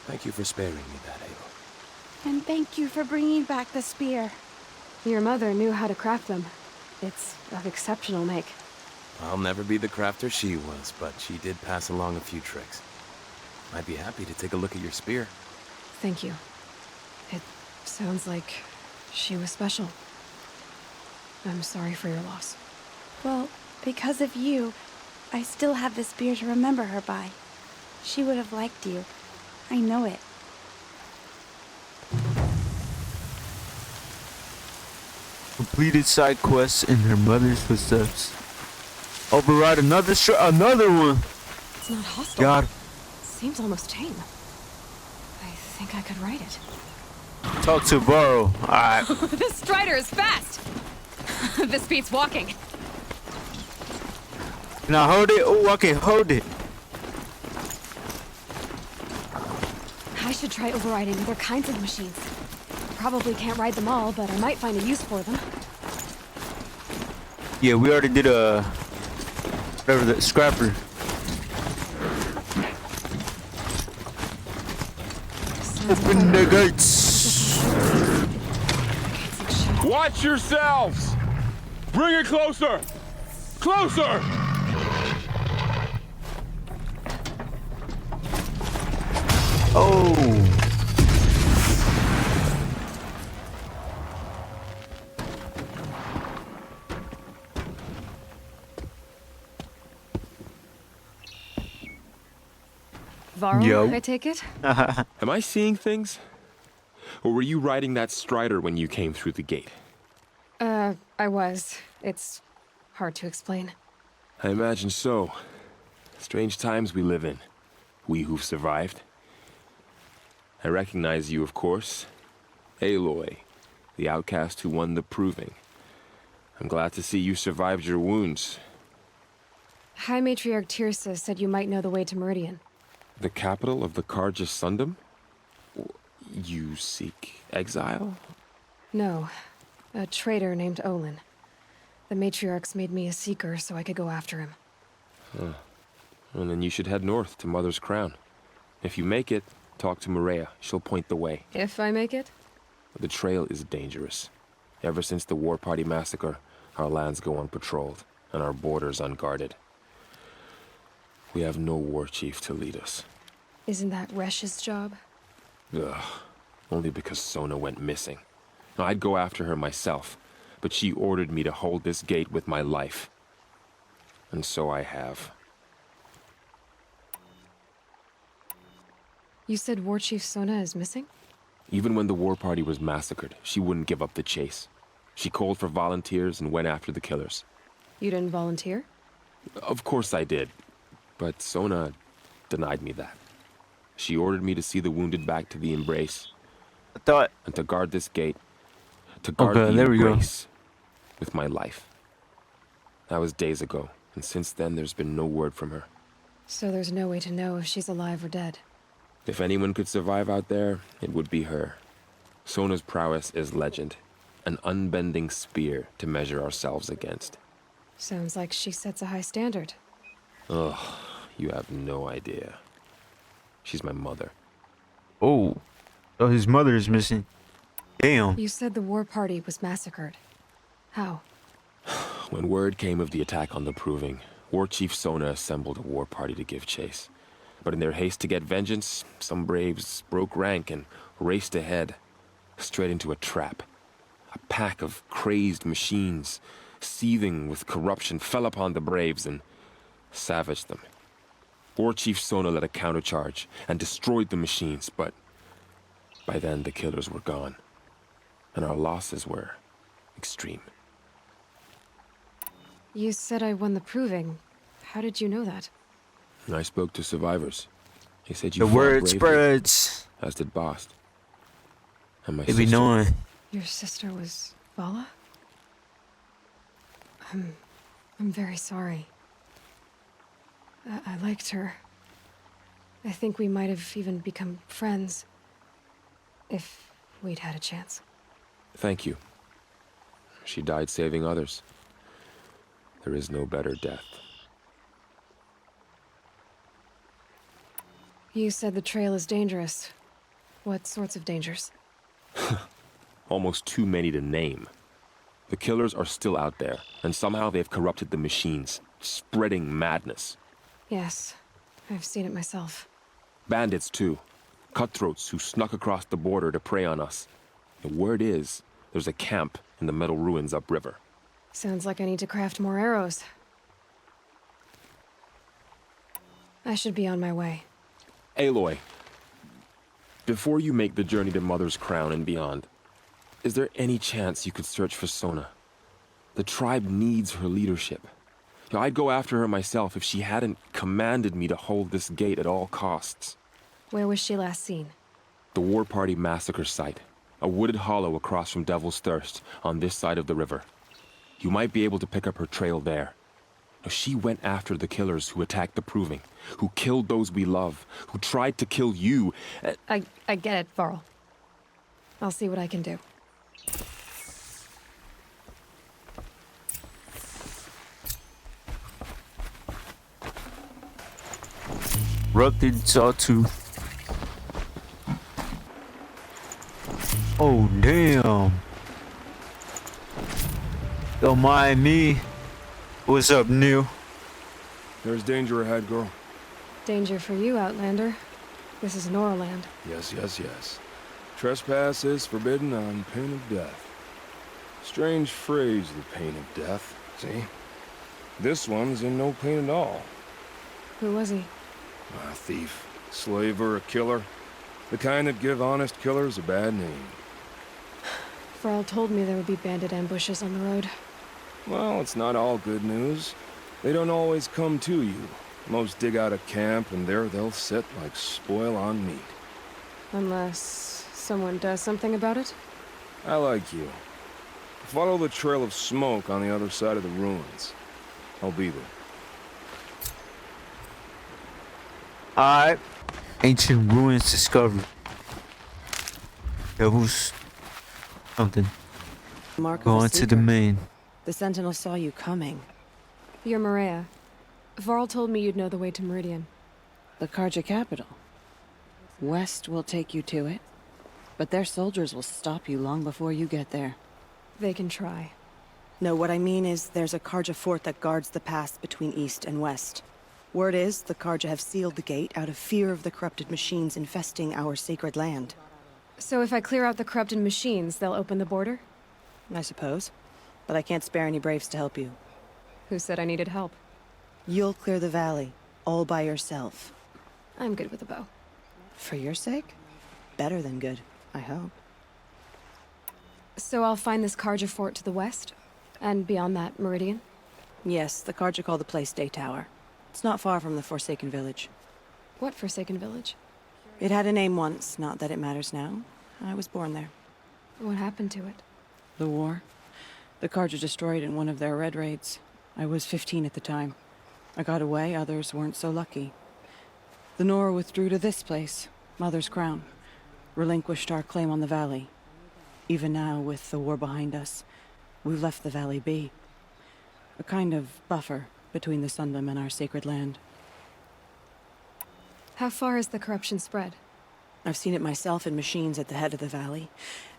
[SPEAKER 7] Thank you for sparing me that, Aloy.
[SPEAKER 10] And thank you for bringing back the spear.
[SPEAKER 1] Your mother knew how to craft them. It's of exceptional make.
[SPEAKER 7] I'll never be the crafter she was, but she did pass along a few tricks. I'd be happy to take a look at your spear.
[SPEAKER 1] Thank you. It sounds like she was special. I'm sorry for your loss.
[SPEAKER 10] Well, because of you, I still have the spear to remember her by. She would have liked you. I know it.
[SPEAKER 4] Completed side quests in her mother's footsteps. Override another one.
[SPEAKER 1] It's not hostile.
[SPEAKER 4] God.
[SPEAKER 1] Seems almost tame. I think I could ride it.
[SPEAKER 4] Talk to Varro. Alright.
[SPEAKER 1] This strider is fast! This beats walking.
[SPEAKER 4] Can I hold it? Oh, I can hold it.
[SPEAKER 1] I should try overriding other kinds of machines. Probably can't ride them all, but I might find a use for them.
[SPEAKER 4] Yeah, we already did whatever the scrapper. Open the gates.
[SPEAKER 7] Watch yourselves! Bring it closer! Closer!
[SPEAKER 4] Oh.
[SPEAKER 1] Varro,
[SPEAKER 4] Yo.
[SPEAKER 1] I take it?
[SPEAKER 11] Am I seeing things? Or were you riding that strider when you came through the gate?
[SPEAKER 1] I was. It's hard to explain.
[SPEAKER 11] I imagine so. Strange times we live in. We who've survived. I recognize you, of course. Aloy, the outcast who won the proving. I'm glad to see you survived your wounds.
[SPEAKER 1] High Matriarch Tirsa said you might know the way to Meridian.
[SPEAKER 11] The capital of the Carja Sundom? You seek exile?
[SPEAKER 1] No, a traitor named Olin. The Matriarchs made me a seeker so I could go after him.
[SPEAKER 11] Huh. And then you should head north to Mother's Crown. If you make it, talk to Maria. She'll point the way.
[SPEAKER 1] If I make it?
[SPEAKER 11] The trail is dangerous. Ever since the War Party massacre, our lands go unpatrolled, and our borders unguarded. We have no war chief to lead us.
[SPEAKER 1] Isn't that Resh's job?
[SPEAKER 11] Ugh. Only because Sona went missing. Now, I'd go after her myself, but she ordered me to hold this gate with my life. And so I have.
[SPEAKER 1] You said War Chief Sona is missing?
[SPEAKER 11] Even when the War Party was massacred, she wouldn't give up the chase. She called for volunteers and went after the killers.
[SPEAKER 1] You didn't volunteer?
[SPEAKER 11] Of course I did. But Sona denied me that. She ordered me to see the wounded back to the Embrace.
[SPEAKER 4] I thought...
[SPEAKER 11] And to guard this gate. To guard
[SPEAKER 4] Okay,
[SPEAKER 11] the
[SPEAKER 4] there we go.
[SPEAKER 11] Embrace. With my life. That was days ago, and since then there's been no word from her.
[SPEAKER 1] So there's no way to know if she's alive or dead.
[SPEAKER 11] If anyone could survive out there, it would be her. Sona's prowess is legend. An unbending spear to measure ourselves against.
[SPEAKER 1] Sounds like she sets a high standard.
[SPEAKER 11] Ugh, you have no idea. She's my mother.
[SPEAKER 4] Oh. Oh, his mother is missing. Damn.
[SPEAKER 1] You said the War Party was massacred. How?
[SPEAKER 11] When word came of the attack on the Proving, War Chief Sona assembled a war party to give chase. But in their haste to get vengeance, some braves broke rank and raced ahead, straight into a trap. A pack of crazed machines, seething with corruption, fell upon the braves and savaged them. War Chief Sona led a countercharge and destroyed the machines, but by then the killers were gone, and our losses were extreme.
[SPEAKER 1] You said I won the Proving. How did you know that?
[SPEAKER 11] I spoke to survivors. They said you
[SPEAKER 4] The
[SPEAKER 11] fought
[SPEAKER 4] word
[SPEAKER 11] bravely,
[SPEAKER 4] spreads.
[SPEAKER 11] as did Bast. And my
[SPEAKER 4] They be
[SPEAKER 11] sister.
[SPEAKER 4] knowing.
[SPEAKER 1] Your sister was Vala? I'm very sorry. I liked her. I think we might have even become friends. If we'd had a chance.
[SPEAKER 11] Thank you. She died saving others. There is no better death.
[SPEAKER 1] You said the trail is dangerous. What sorts of dangers?
[SPEAKER 11] Almost too many to name. The killers are still out there, and somehow they've corrupted the machines, spreading madness.
[SPEAKER 1] Yes, I've seen it myself.
[SPEAKER 11] Bandits, too. Cutthroats who snuck across the border to prey on us. The word is, there's a camp in the metal ruins upriver.
[SPEAKER 1] Sounds like I need to craft more arrows. I should be on my way.
[SPEAKER 11] Aloy, before you make the journey to Mother's Crown and beyond, is there any chance you could search for Sona? The tribe needs her leadership. I'd go after her myself if she hadn't commanded me to hold this gate at all costs.
[SPEAKER 1] Where was she last seen?
[SPEAKER 11] The War Party massacre site. A wooded hollow across from Devil's Thirst, on this side of the river. You might be able to pick up her trail there. Now, she went after the killers who attacked the Proving, who killed those we love, who tried to kill you.
[SPEAKER 1] I get it, Varl. I'll see what I can do.
[SPEAKER 4] Ruptured sawtooth. Oh, damn. Don't mind me. What's up, Neil?
[SPEAKER 7] There's danger ahead, girl.
[SPEAKER 1] Danger for you, Outlander. This is Norland.
[SPEAKER 7] Yes, yes, yes. Trespass is forbidden on pain of death. Strange phrase, the pain of death. See? This one's in no pain at all.
[SPEAKER 1] Who was he?
[SPEAKER 7] A thief, slaver, a killer. The kind that give honest killers a bad name.
[SPEAKER 1] Varl told me there would be bandit ambushes on the road.
[SPEAKER 7] Well, it's not all good news. They don't always come to you. Most dig out a camp, and there they'll sit like spoil on meat.
[SPEAKER 1] Unless someone does something about it?
[SPEAKER 7] I like you. Follow the trail of smoke on the other side of the ruins. I'll be there.
[SPEAKER 4] Alright. Ancient ruins discovered. Devil's something.
[SPEAKER 6] Mark of
[SPEAKER 4] Go
[SPEAKER 6] a
[SPEAKER 4] on to the
[SPEAKER 6] seeker.
[SPEAKER 4] main.
[SPEAKER 6] The Sentinel saw you coming.
[SPEAKER 1] You're Maria. Varl told me you'd know the way to Meridian.
[SPEAKER 6] The Karja capital. West will take you to it, but their soldiers will stop you long before you get there.
[SPEAKER 1] They can try.
[SPEAKER 6] No, what I mean is there's a Karja fort that guards the pass between east and west. Word is the Karja have sealed the gate out of fear of the corrupted machines infesting our sacred land.
[SPEAKER 1] So if I clear out the corrupted machines, they'll open the border?
[SPEAKER 6] I suppose. But I can't spare any braves to help you.
[SPEAKER 1] Who said I needed help?
[SPEAKER 6] You'll clear the valley, all by yourself.
[SPEAKER 1] I'm good with a bow.
[SPEAKER 6] For your sake? Better than good, I hope.
[SPEAKER 1] So I'll find this Karja fort to the west? And beyond that, Meridian?
[SPEAKER 6] Yes, the Karja call the place Day Tower. It's not far from the Forsaken Village.
[SPEAKER 1] What Forsaken Village?
[SPEAKER 6] It had a name once, not that it matters now. I was born there.
[SPEAKER 1] What happened to it?
[SPEAKER 6] The war. The Karja destroyed in one of their red raids. I was 15 at the time. I got away, others weren't so lucky. The Nora withdrew to this place, Mother's Crown. Relinquished our claim on the valley. Even now, with the war behind us, we've left the valley be. A kind of buffer between the Sundom and our sacred land.
[SPEAKER 1] How far has the corruption spread?
[SPEAKER 6] I've seen it myself in machines at the head of the valley,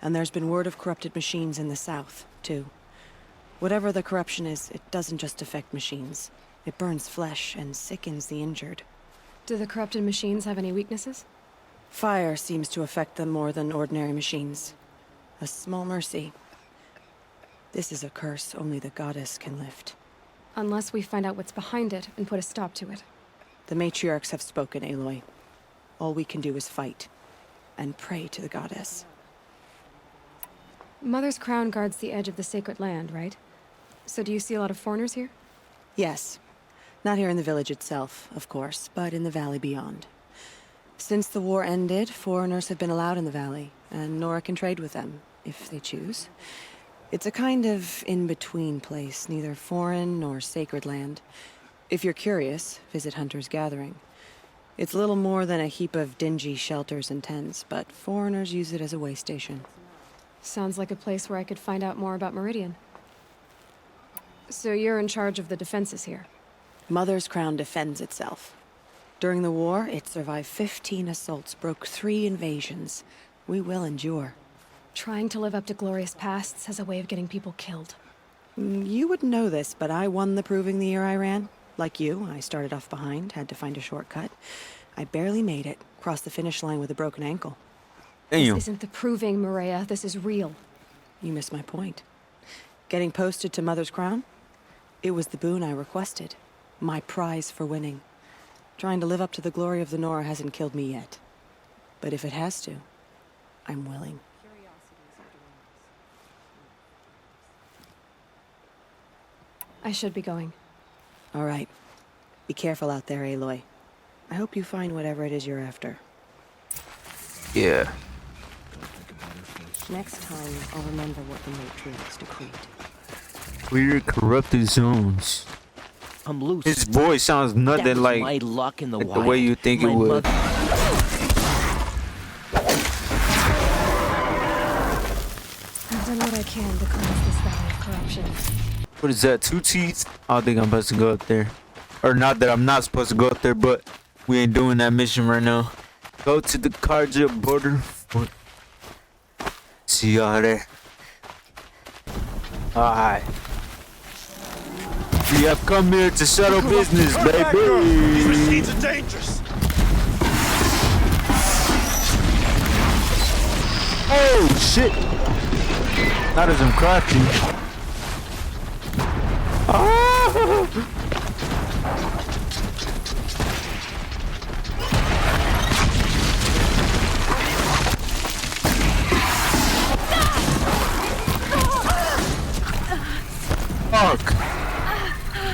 [SPEAKER 6] and there's been word of corrupted machines in the south, too. Whatever the corruption is, it doesn't just affect machines. It burns flesh and sickens the injured.
[SPEAKER 1] Do the corrupted machines have any weaknesses?
[SPEAKER 6] Fire seems to affect them more than ordinary machines. A small mercy. This is a curse only the goddess can lift.
[SPEAKER 1] Unless we find out what's behind it and put a stop to it.
[SPEAKER 6] The matriarchs have spoken, Aloy. All we can do is fight. And pray to the goddess.
[SPEAKER 1] Mother's Crown guards the edge of the sacred land, right? So do you see a lot of foreigners here?
[SPEAKER 6] Yes. Not here in the village itself, of course, but in the valley beyond. Since the war ended, foreigners have been allowed in the valley, and Nora can trade with them, if they choose. It's a kind of in-between place, neither foreign nor sacred land. If you're curious, visit Hunter's Gathering. It's little more than a heap of dingy shelters and tents, but foreigners use it as a way station.
[SPEAKER 1] Sounds like a place where I could find out more about Meridian. So you're in charge of the defenses here?
[SPEAKER 6] Mother's Crown defends itself. During the war, it survived 15 assaults, broke 3 invasions. We will endure.
[SPEAKER 1] Trying to live up to glorious pasts has a way of getting people killed.
[SPEAKER 6] You wouldn't know this, but I won the proving the year I ran. Like you, I started off behind, had to find a shortcut. I barely made it, crossed the finish line with a broken ankle.
[SPEAKER 4] Damn.
[SPEAKER 1] This isn't the proving, Maria. This is real.
[SPEAKER 6] You missed my point. Getting posted to Mother's Crown? It was the boon I requested. My prize for winning. Trying to live up to the glory of the Nora hasn't killed me yet. But if it has to, I'm willing.
[SPEAKER 1] I should be going.
[SPEAKER 6] All right. Be careful out there, Aloy. I hope you find whatever it is you're after.
[SPEAKER 4] Yeah.
[SPEAKER 6] Next time, I'll remember what the matriarchs decreed.
[SPEAKER 4] Clear corrupted zones.
[SPEAKER 12] I'm loose.
[SPEAKER 4] His voice sounds
[SPEAKER 12] That
[SPEAKER 4] nothing
[SPEAKER 12] was
[SPEAKER 4] like
[SPEAKER 12] my luck in the
[SPEAKER 4] the
[SPEAKER 12] wild.
[SPEAKER 4] way you think it
[SPEAKER 12] My
[SPEAKER 4] would.
[SPEAKER 12] mother-
[SPEAKER 1] I've done what I can to cleanse this valley of corruption.
[SPEAKER 4] What is that? 2 teeth? I don't think I'm supposed to go up there. Or not that I'm not supposed to go up there, but we ain't doing that mission right now. Go to the Karja border. See y'all there. Alright. We have come here to settle business, baby.
[SPEAKER 13] These machines are dangerous.
[SPEAKER 4] Oh shit! Not as I'm crouching. Ah! Fuck!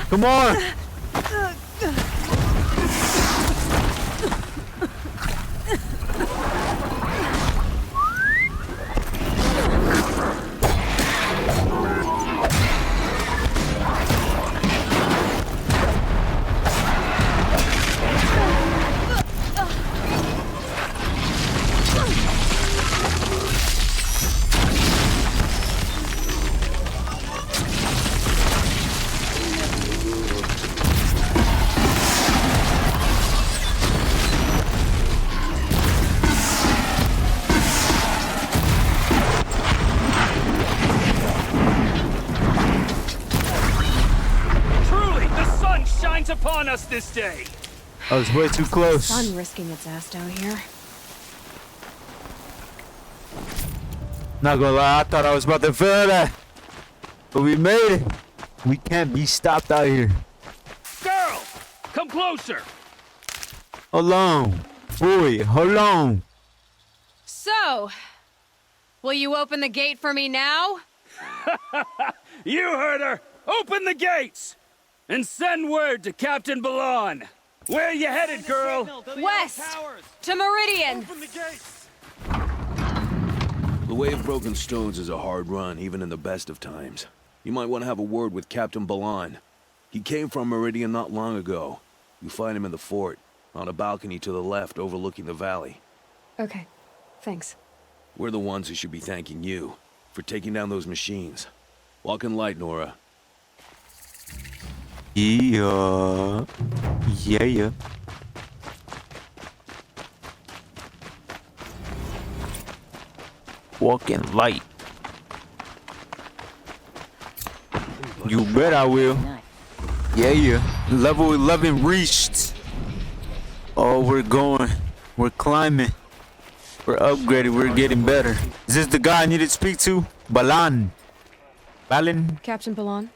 [SPEAKER 4] Come on!
[SPEAKER 13] upon us this day.
[SPEAKER 4] I was way too close.
[SPEAKER 1] Sun risking its ass down here.
[SPEAKER 4] Not gonna lie, I thought I was about to fail that. But we made it. We can't be stopped out here.
[SPEAKER 13] Girl, come closer.
[SPEAKER 4] Hold on. Boy, hold on.
[SPEAKER 1] So, will you open the gate for me now?
[SPEAKER 13] You heard her. Open the gates and send word to Captain Balon. Where you headed, girl?
[SPEAKER 1] West! To Meridian!
[SPEAKER 13] Open the gates.
[SPEAKER 12] The Way of Broken Stones is a hard run, even in the best of times. You might want to have a word with Captain Balon. He came from Meridian not long ago. You find him in the fort, on a balcony to the left overlooking the valley.
[SPEAKER 1] Okay, thanks.
[SPEAKER 12] We're the ones who should be thanking you for taking down those machines. Walk in light, Nora.
[SPEAKER 4] Yeah. Yeah. Walk in light. You bet I will. Yeah. Level 11 reached. Oh, we're going. We're climbing. We're upgraded. We're getting better. Is this the guy I needed to speak to? Balan.
[SPEAKER 1] Captain Balon,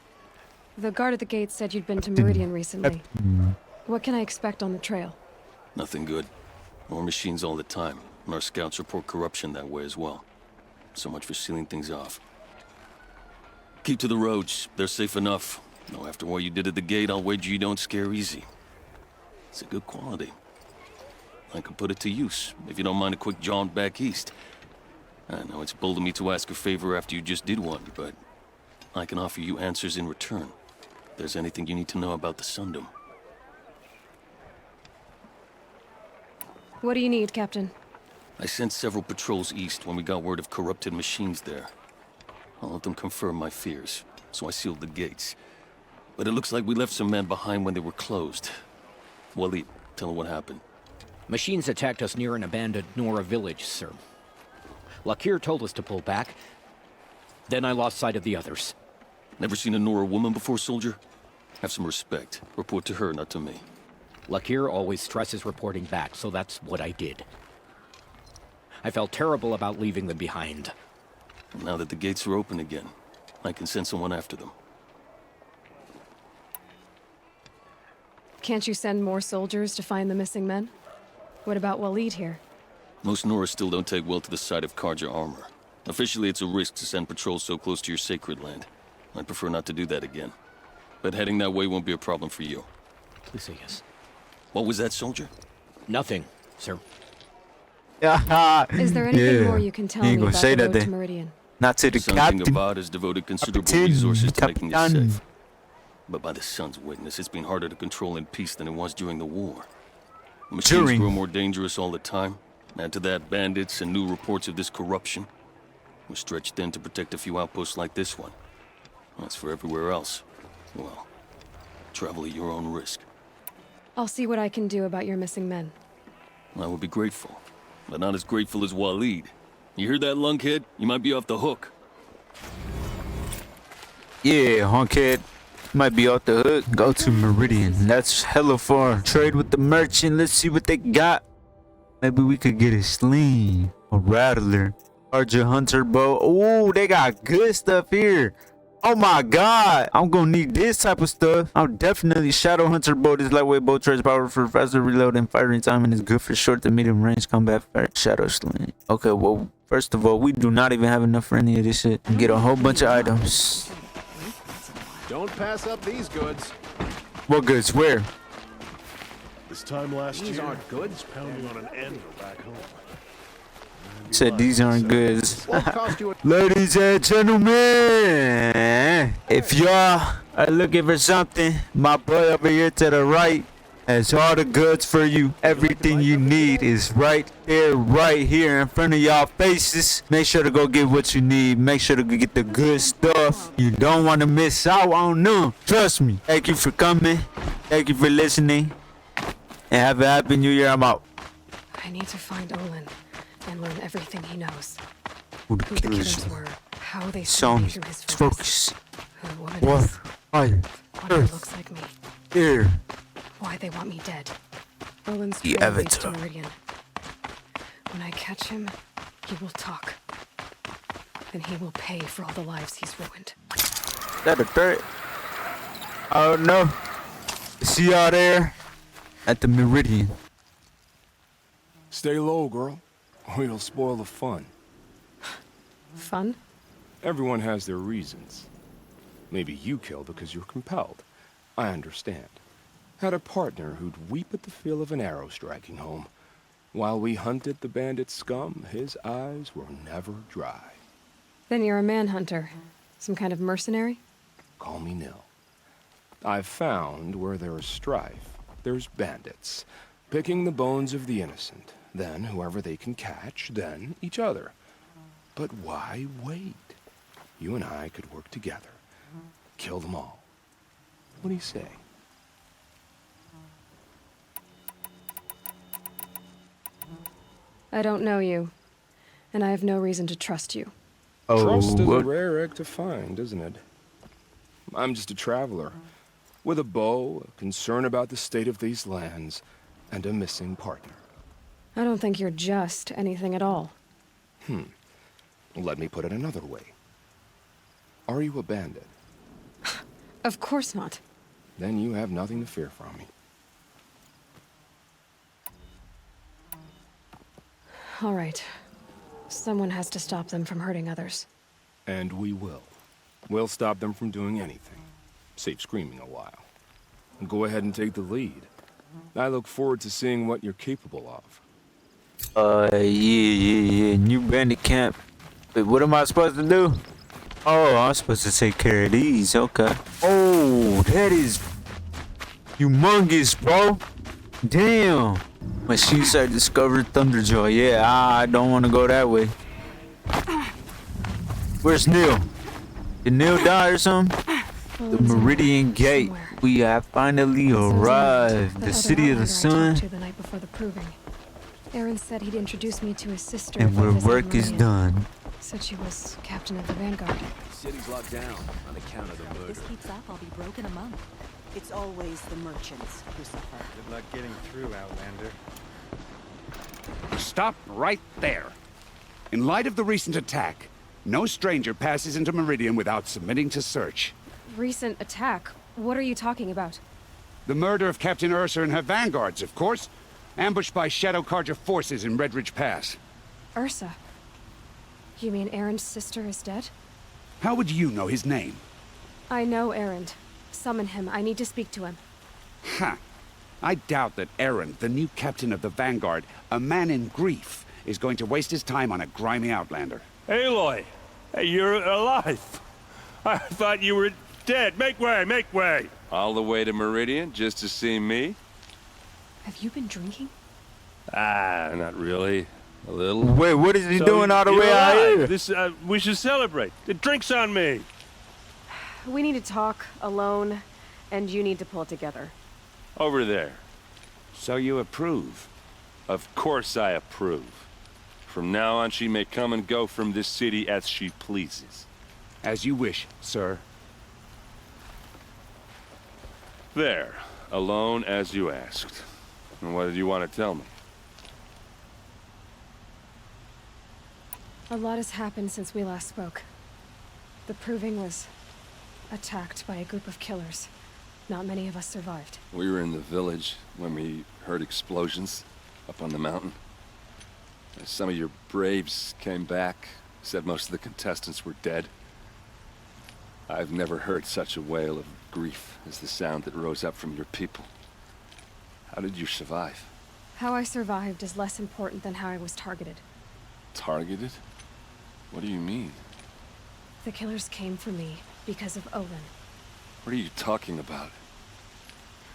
[SPEAKER 1] the guard at the gate said you'd been to Meridian recently. What can I expect on the trail?
[SPEAKER 14] Nothing good. More machines all the time, and our scouts report corruption that way as well. So much for sealing things off. Keep to the roads. They're safe enough. Though after what you did at the gate, I'll wager you don't scare easy. It's a good quality. I could put it to use, if you don't mind a quick jaunt back east. I know it's bold of me to ask a favor after you just did one, but I can offer you answers in return. If there's anything you need to know about the Sundom.
[SPEAKER 1] What do you need, Captain?
[SPEAKER 14] I sent several patrols east when we got word of corrupted machines there. All of them confirmed my fears, so I sealed the gates. But it looks like we left some men behind when they were closed. Waleed, tell them what happened.
[SPEAKER 15] Machines attacked us near an abandoned Nora village, sir. Lakir told us to pull back. Then I lost sight of the others.
[SPEAKER 14] Never seen a Nora woman before, soldier? Have some respect. Report to her, not to me.
[SPEAKER 15] Lakir always stresses reporting back, so that's what I did. I felt terrible about leaving them behind.
[SPEAKER 14] Now that the gates are open again, I can send someone after them.
[SPEAKER 1] Can't you send more soldiers to find the missing men? What about Waleed here?
[SPEAKER 14] Most Nora still don't take well to the sight of Karja armor. Officially, it's a risk to send patrols so close to your sacred land. I'd prefer not to do that again. But heading that way won't be a problem for you.
[SPEAKER 15] Please say yes.
[SPEAKER 14] What was that, soldier?
[SPEAKER 15] Nothing, sir.
[SPEAKER 1] Is there anything more you can tell me about the road to Meridian?
[SPEAKER 4] Not to the captain.
[SPEAKER 14] Avad has devoted considerable resources to making it safe. But by the sun's witness, it's been harder to control in peace than it was during the war. Machines grow more dangerous all the time. Add to that bandits and new reports of this corruption. We're stretched thin to protect a few outposts like this one. As for everywhere else, well, travel at your own risk.
[SPEAKER 1] I'll see what I can do about your missing men.
[SPEAKER 14] I would be grateful, but not as grateful as Waleed. You hear that, lunkhead? You might be off the hook.
[SPEAKER 4] Yeah, honkhead. Might be off the hook. Go to Meridian. That's hella far. Trade with the merchant. Let's see what they got. Maybe we could get a sling, a rattler, Archer hunter bow. Oh, they got good stuff here. Oh my god, I'm gonna need this type of stuff. I'm definitely shadow hunter bow. This lightweight bow trades power for faster reload and firing time, and is good for short to medium range combat fire. Shadow sling. Okay, well, first of all, we do not even have enough for any of this shit. Get a whole bunch of items.
[SPEAKER 16] Don't pass up these goods.
[SPEAKER 4] What goods? Where?
[SPEAKER 16] This time last
[SPEAKER 13] These
[SPEAKER 16] year,
[SPEAKER 13] aren't goods.
[SPEAKER 16] pounding on an anvil back home.
[SPEAKER 4] Said these aren't goods. Ladies and gentlemen, if y'all are looking for something, my boy over here to the right has all the goods for you. Everything you need is right there, right here in front of y'all faces. Make sure to go get what you need. Make sure to go get the good stuff. You don't want to miss out on them. Trust me. Thank you for coming. Thank you for listening. And have a happy new year. I'm out.
[SPEAKER 1] I need to find Olin and learn everything he knows.
[SPEAKER 4] Who the
[SPEAKER 1] killers were, how they
[SPEAKER 4] Sound
[SPEAKER 1] through his
[SPEAKER 4] focus.
[SPEAKER 1] who the woman
[SPEAKER 4] What?
[SPEAKER 1] is,
[SPEAKER 4] Fire.
[SPEAKER 1] what he looks like me.
[SPEAKER 4] Here.
[SPEAKER 1] why they want me dead. Olin's
[SPEAKER 4] The
[SPEAKER 1] trail leads to
[SPEAKER 4] Avatar.
[SPEAKER 1] Meridian. When I catch him, he will talk. And he will pay for all the lives he's ruined.
[SPEAKER 4] That a threat? Oh no. See y'all there at the Meridian.
[SPEAKER 7] Stay low, girl, or you'll spoil the fun.
[SPEAKER 1] Fun?
[SPEAKER 7] Everyone has their reasons. Maybe you kill because you're compelled. I understand. Had a partner who'd weep at the feel of an arrow striking home. While we hunted the bandit scum, his eyes were never dry.
[SPEAKER 1] Then you're a manhunter. Some kind of mercenary?
[SPEAKER 7] Call me Nil. I've found where there is strife, there's bandits, picking the bones of the innocent, then whoever they can catch, then each other. But why wait? You and I could work together. Kill them all. What do you say?
[SPEAKER 1] I don't know you, and I have no reason to trust you.
[SPEAKER 7] Trust is a rare egg to find, isn't it? I'm just a traveler, with a bow, a concern about the state of these lands, and a missing partner.
[SPEAKER 1] I don't think you're just anything at all.
[SPEAKER 7] Let me put it another way. Are you a bandit?
[SPEAKER 1] Of course not.
[SPEAKER 7] Then you have nothing to fear from me.
[SPEAKER 1] All right. Someone has to stop them from hurting others.
[SPEAKER 7] And we will. We'll stop them from doing anything. Save screaming a while. Go ahead and take the lead. I look forward to seeing what you're capable of.
[SPEAKER 4] Yeah. New bandit camp. Wait, what am I supposed to do? Oh, I'm supposed to take care of these. Okay. Oh, that is humongous, bro. Damn. Machines I discovered Thunderjaw. Yeah, I don't want to go that way. Where's Neil? Did Neil die or something? The Meridian Gate. We have finally arrived. The city of the sun.
[SPEAKER 1] The night before the proving. Aaron said he'd introduce me to his sister.
[SPEAKER 4] And
[SPEAKER 1] if I
[SPEAKER 4] where
[SPEAKER 1] visited
[SPEAKER 4] work is
[SPEAKER 1] Meridian.
[SPEAKER 4] done.
[SPEAKER 1] Said she was captain of the Vanguard.
[SPEAKER 12] The city's locked down on account of the murder.
[SPEAKER 17] This keeps up, I'll be broke in a month. It's always the merchants who suffer.
[SPEAKER 18] Good luck getting through, Outlander.
[SPEAKER 9] Stop right there. In light of the recent attack, no stranger passes into Meridian without submitting to search.
[SPEAKER 1] Recent attack? What are you talking about?
[SPEAKER 9] The murder of Captain Ursa and her vanguards, of course. Ambushed by Shadow Carja forces in Red Ridge Pass.
[SPEAKER 1] Ursa? You mean Aaron's sister is dead?
[SPEAKER 9] How would you know his name?
[SPEAKER 1] I know Aaron. Summon him. I need to speak to him.
[SPEAKER 9] Ha! I doubt that Aaron, the new captain of the Vanguard, a man in grief, is going to waste his time on a grimy outlander.
[SPEAKER 19] Aloy! Hey, you're alive! I thought you were dead. Make way, make way!
[SPEAKER 20] All the way to Meridian just to see me?
[SPEAKER 1] Have you been drinking?
[SPEAKER 19] Ah, not really. A little.
[SPEAKER 4] Wait, what is he doing all the
[SPEAKER 19] you're
[SPEAKER 4] way out
[SPEAKER 19] alive.
[SPEAKER 4] here?
[SPEAKER 19] This, we should celebrate. The drink's on me.
[SPEAKER 1] We need to talk alone, and you need to pull it together.
[SPEAKER 20] Over there.
[SPEAKER 9] So you approve?
[SPEAKER 20] Of course I approve. From now on, she may come and go from this city as she pleases.
[SPEAKER 9] As you wish, sir.
[SPEAKER 20] There. Alone as you asked. And what did you want to tell me?
[SPEAKER 1] A lot has happened since we last spoke. The Proving was attacked by a group of killers. Not many of us survived.
[SPEAKER 20] We were in the village when we heard explosions up on the mountain. Some of your braves came back, said most of the contestants were dead. I've never heard such a wail of grief as the sound that rose up from your people. How did you survive?
[SPEAKER 1] How I survived is less important than how I was targeted.
[SPEAKER 20] Targeted? What do you mean?
[SPEAKER 1] The killers came for me because of Olin.
[SPEAKER 20] What are you talking about?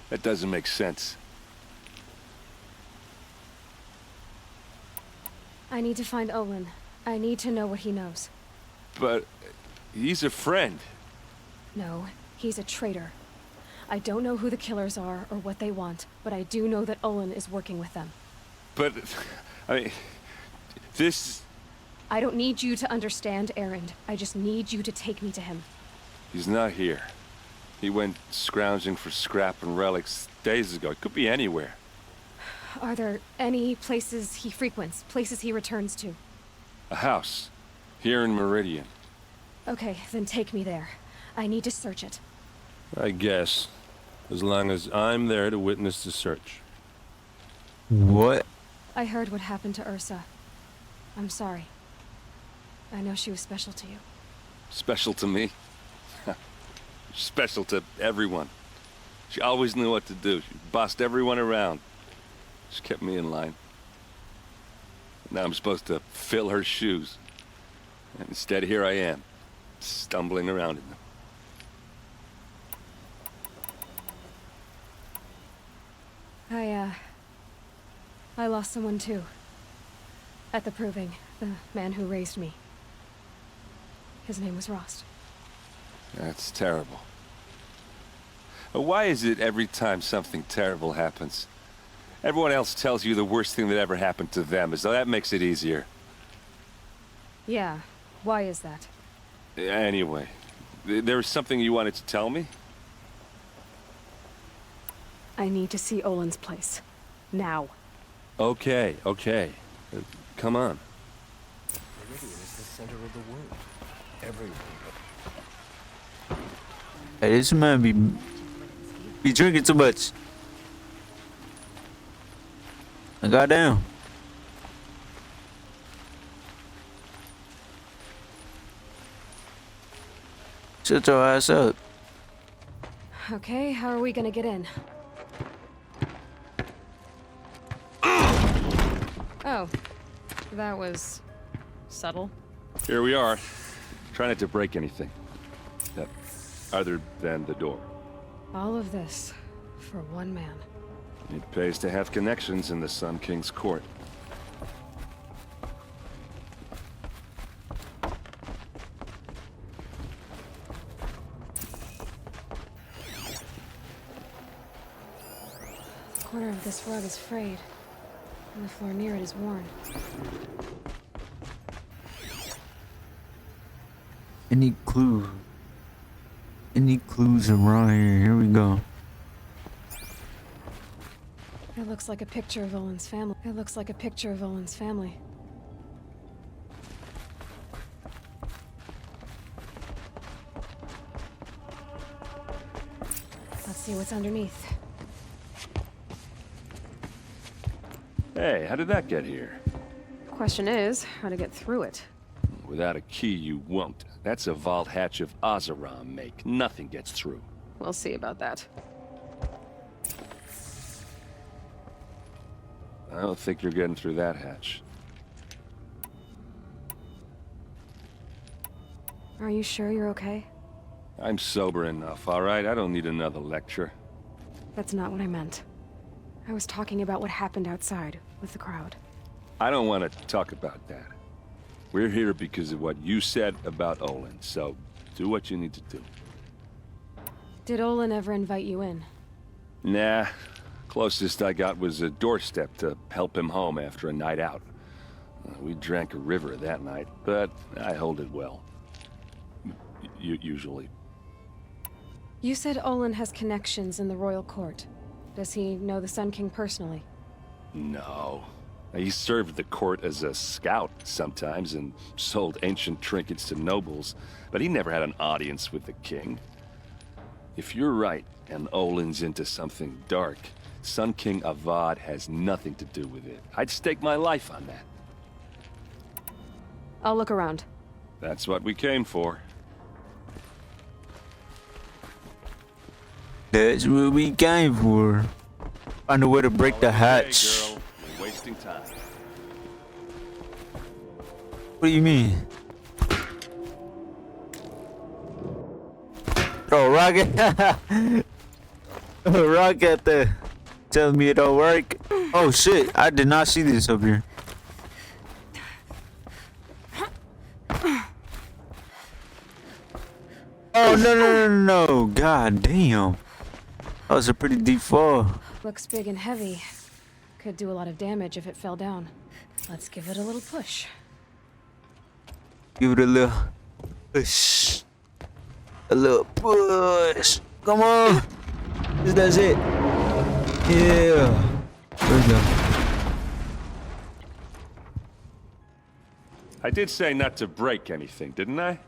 [SPEAKER 20] That doesn't make sense.
[SPEAKER 1] I need to find Olin. I need to know what he knows.
[SPEAKER 20] But he's a friend.
[SPEAKER 1] No, he's a traitor. I don't know who the killers are or what they want, but I do know that Olin is working with them.
[SPEAKER 20] But, I mean, this...
[SPEAKER 1] I don't need you to understand, Aaron. I just need you to take me to him.
[SPEAKER 20] He's not here. He went scrounging for scrap and relics days ago. It could be anywhere.
[SPEAKER 1] Are there any places he frequents? Places he returns to?
[SPEAKER 20] A house. Here in Meridian.
[SPEAKER 1] Okay, then take me there. I need to search it.
[SPEAKER 20] I guess. As long as I'm there to witness the search.
[SPEAKER 4] What?
[SPEAKER 1] I heard what happened to Ursa. I'm sorry. I know she was special to you.
[SPEAKER 20] Special to me? Special to everyone. She always knew what to do. She bossed everyone around. She kept me in line. Now I'm supposed to fill her shoes. And instead, here I am, stumbling around in them.
[SPEAKER 1] I lost someone too. At the Proving, the man who raised me. His name was Rost.
[SPEAKER 20] That's terrible. Why is it every time something terrible happens, everyone else tells you the worst thing that ever happened to them, as though that makes it easier?
[SPEAKER 1] Yeah, why is that?
[SPEAKER 20] Anyway, there was something you wanted to tell me?
[SPEAKER 1] I need to see Olin's place. Now.
[SPEAKER 20] Okay. Come on.
[SPEAKER 7] Meridian is the center of the world. Everyone.
[SPEAKER 4] Hey, this man be drinking too much. Goddamn. Shut your ass up.
[SPEAKER 1] Okay, how are we gonna get in? Oh, that was subtle.
[SPEAKER 20] Here we are. Try not to break anything. Other than the door.
[SPEAKER 1] All of this for one man.
[SPEAKER 20] It pays to have connections in the Sun King's court.
[SPEAKER 1] The corner of this rug is frayed, and the floor near it is worn.
[SPEAKER 4] Any clue? Any clues around here? Here we go.
[SPEAKER 1] It looks like a picture of Olin's family. Let's see what's underneath.
[SPEAKER 20] Hey, how did that get here?
[SPEAKER 1] Question is, how to get through it.
[SPEAKER 20] Without a key, you won't. That's a vault hatch of Oseram make. Nothing gets through.
[SPEAKER 1] We'll see about that.
[SPEAKER 20] I don't think you're getting through that hatch.
[SPEAKER 1] Are you sure you're okay?
[SPEAKER 20] I'm sober enough, all right? I don't need another lecture.
[SPEAKER 1] That's not what I meant. I was talking about what happened outside with the crowd.
[SPEAKER 20] I don't want to talk about that. We're here because of what you said about Olin, so do what you need to do.
[SPEAKER 1] Did Olin ever invite you in?
[SPEAKER 20] Nah. Closest I got was a doorstep to help him home after a night out. We drank a river that night, but I hold it well. Usually.
[SPEAKER 1] You said Olin has connections in the royal court. Does he know the Sun King personally?
[SPEAKER 20] No. He served the court as a scout sometimes and sold ancient trinkets to nobles, but he never had an audience with the king. If you're right and Olin's into something dark, Sun King Avad has nothing to do with it. I'd stake my life on that.
[SPEAKER 1] I'll look around.
[SPEAKER 20] That's what we came for.
[SPEAKER 4] That's what we came for. Find a way to break the hatch.
[SPEAKER 20] Girl, you're wasting time.
[SPEAKER 4] What do you mean? Throw a rocket. A rocket there. Telling me it don't work. Oh shit, I did not see this up here. Oh no. God damn. That was a pretty deep fall.
[SPEAKER 1] Looks big and heavy. Could do a lot of damage if it fell down. Let's give it a little push.
[SPEAKER 4] Give it a little push. A little push. Come on. This does it. Yeah. There we go.
[SPEAKER 20] I did say not to break anything, didn't I?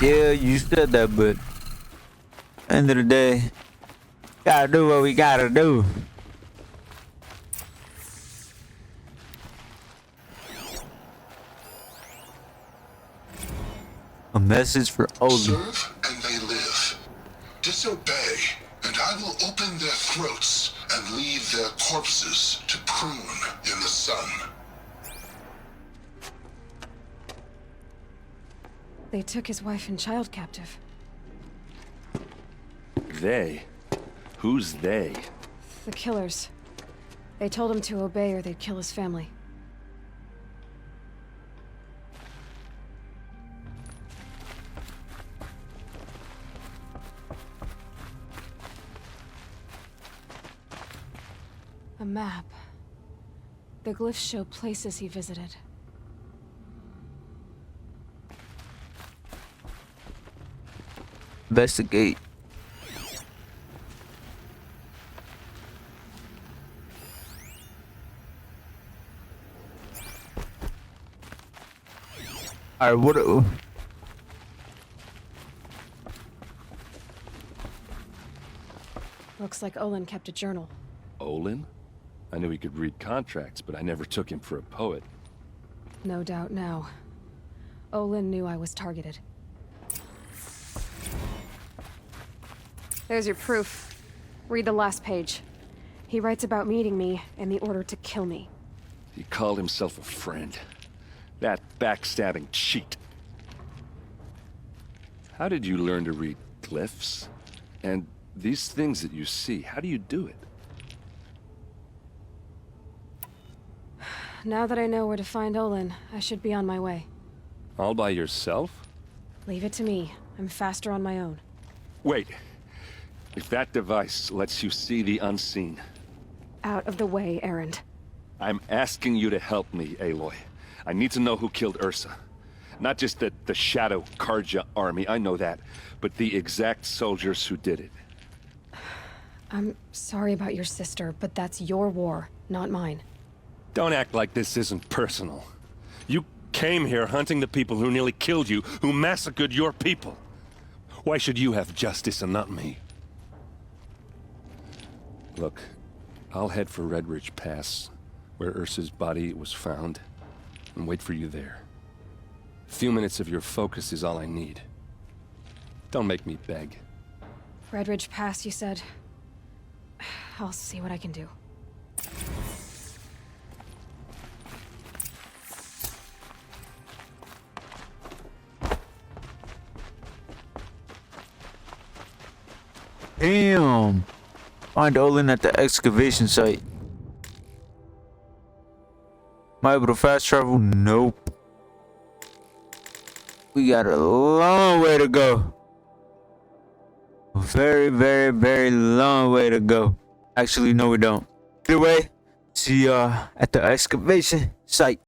[SPEAKER 4] Yeah, you said that, but end of the day, gotta do what we gotta do. A message for Olin.
[SPEAKER 2] Serve and they live. Disobey, and I will open their throats and leave their corpses to prune in the sun.
[SPEAKER 1] They took his wife and child captive.
[SPEAKER 20] They? Who's they?
[SPEAKER 1] The killers. They told him to obey or they'd kill his family. A map. The glyphs show places he visited.
[SPEAKER 4] Investigate. Alright, what?
[SPEAKER 1] Looks like Olin kept a journal.
[SPEAKER 20] Olin? I knew he could read contracts, but I never took him for a poet.
[SPEAKER 1] No doubt now. Olin knew I was targeted. There's your proof. Read the last page. He writes about meeting me and the order to kill me.
[SPEAKER 20] He called himself a friend. That backstabbing cheat. How did you learn to read glyphs? And these things that you see, how do you do it?
[SPEAKER 1] Now that I know where to find Olin, I should be on my way.
[SPEAKER 20] All by yourself?
[SPEAKER 1] Leave it to me. I'm faster on my own.
[SPEAKER 20] Wait. If that device lets you see the unseen...
[SPEAKER 1] Out of the way, Erend.
[SPEAKER 20] I'm asking you to help me, Aloy. I need to know who killed Ursa. Not just the Shadow Karja army, I know that, but the exact soldiers who did it.
[SPEAKER 1] I'm sorry about your sister, but that's your war, not mine.
[SPEAKER 20] Don't act like this isn't personal. You came here hunting the people who nearly killed you, who massacred your people. Why should you have justice and not me? Look, I'll head for Red Ridge Pass, where Ursa's body was found, and wait for you there. A few minutes of your focus is all I need. Don't make me beg.
[SPEAKER 1] Red Ridge Pass, you said? I'll see what I can do.
[SPEAKER 4] Damn. Find Olin at the excavation site. Am I able to fast travel? Nope. We got a long way to go. A very, very, very long way to go. Actually, no, we don't. Either way, see y'all at the excavation site.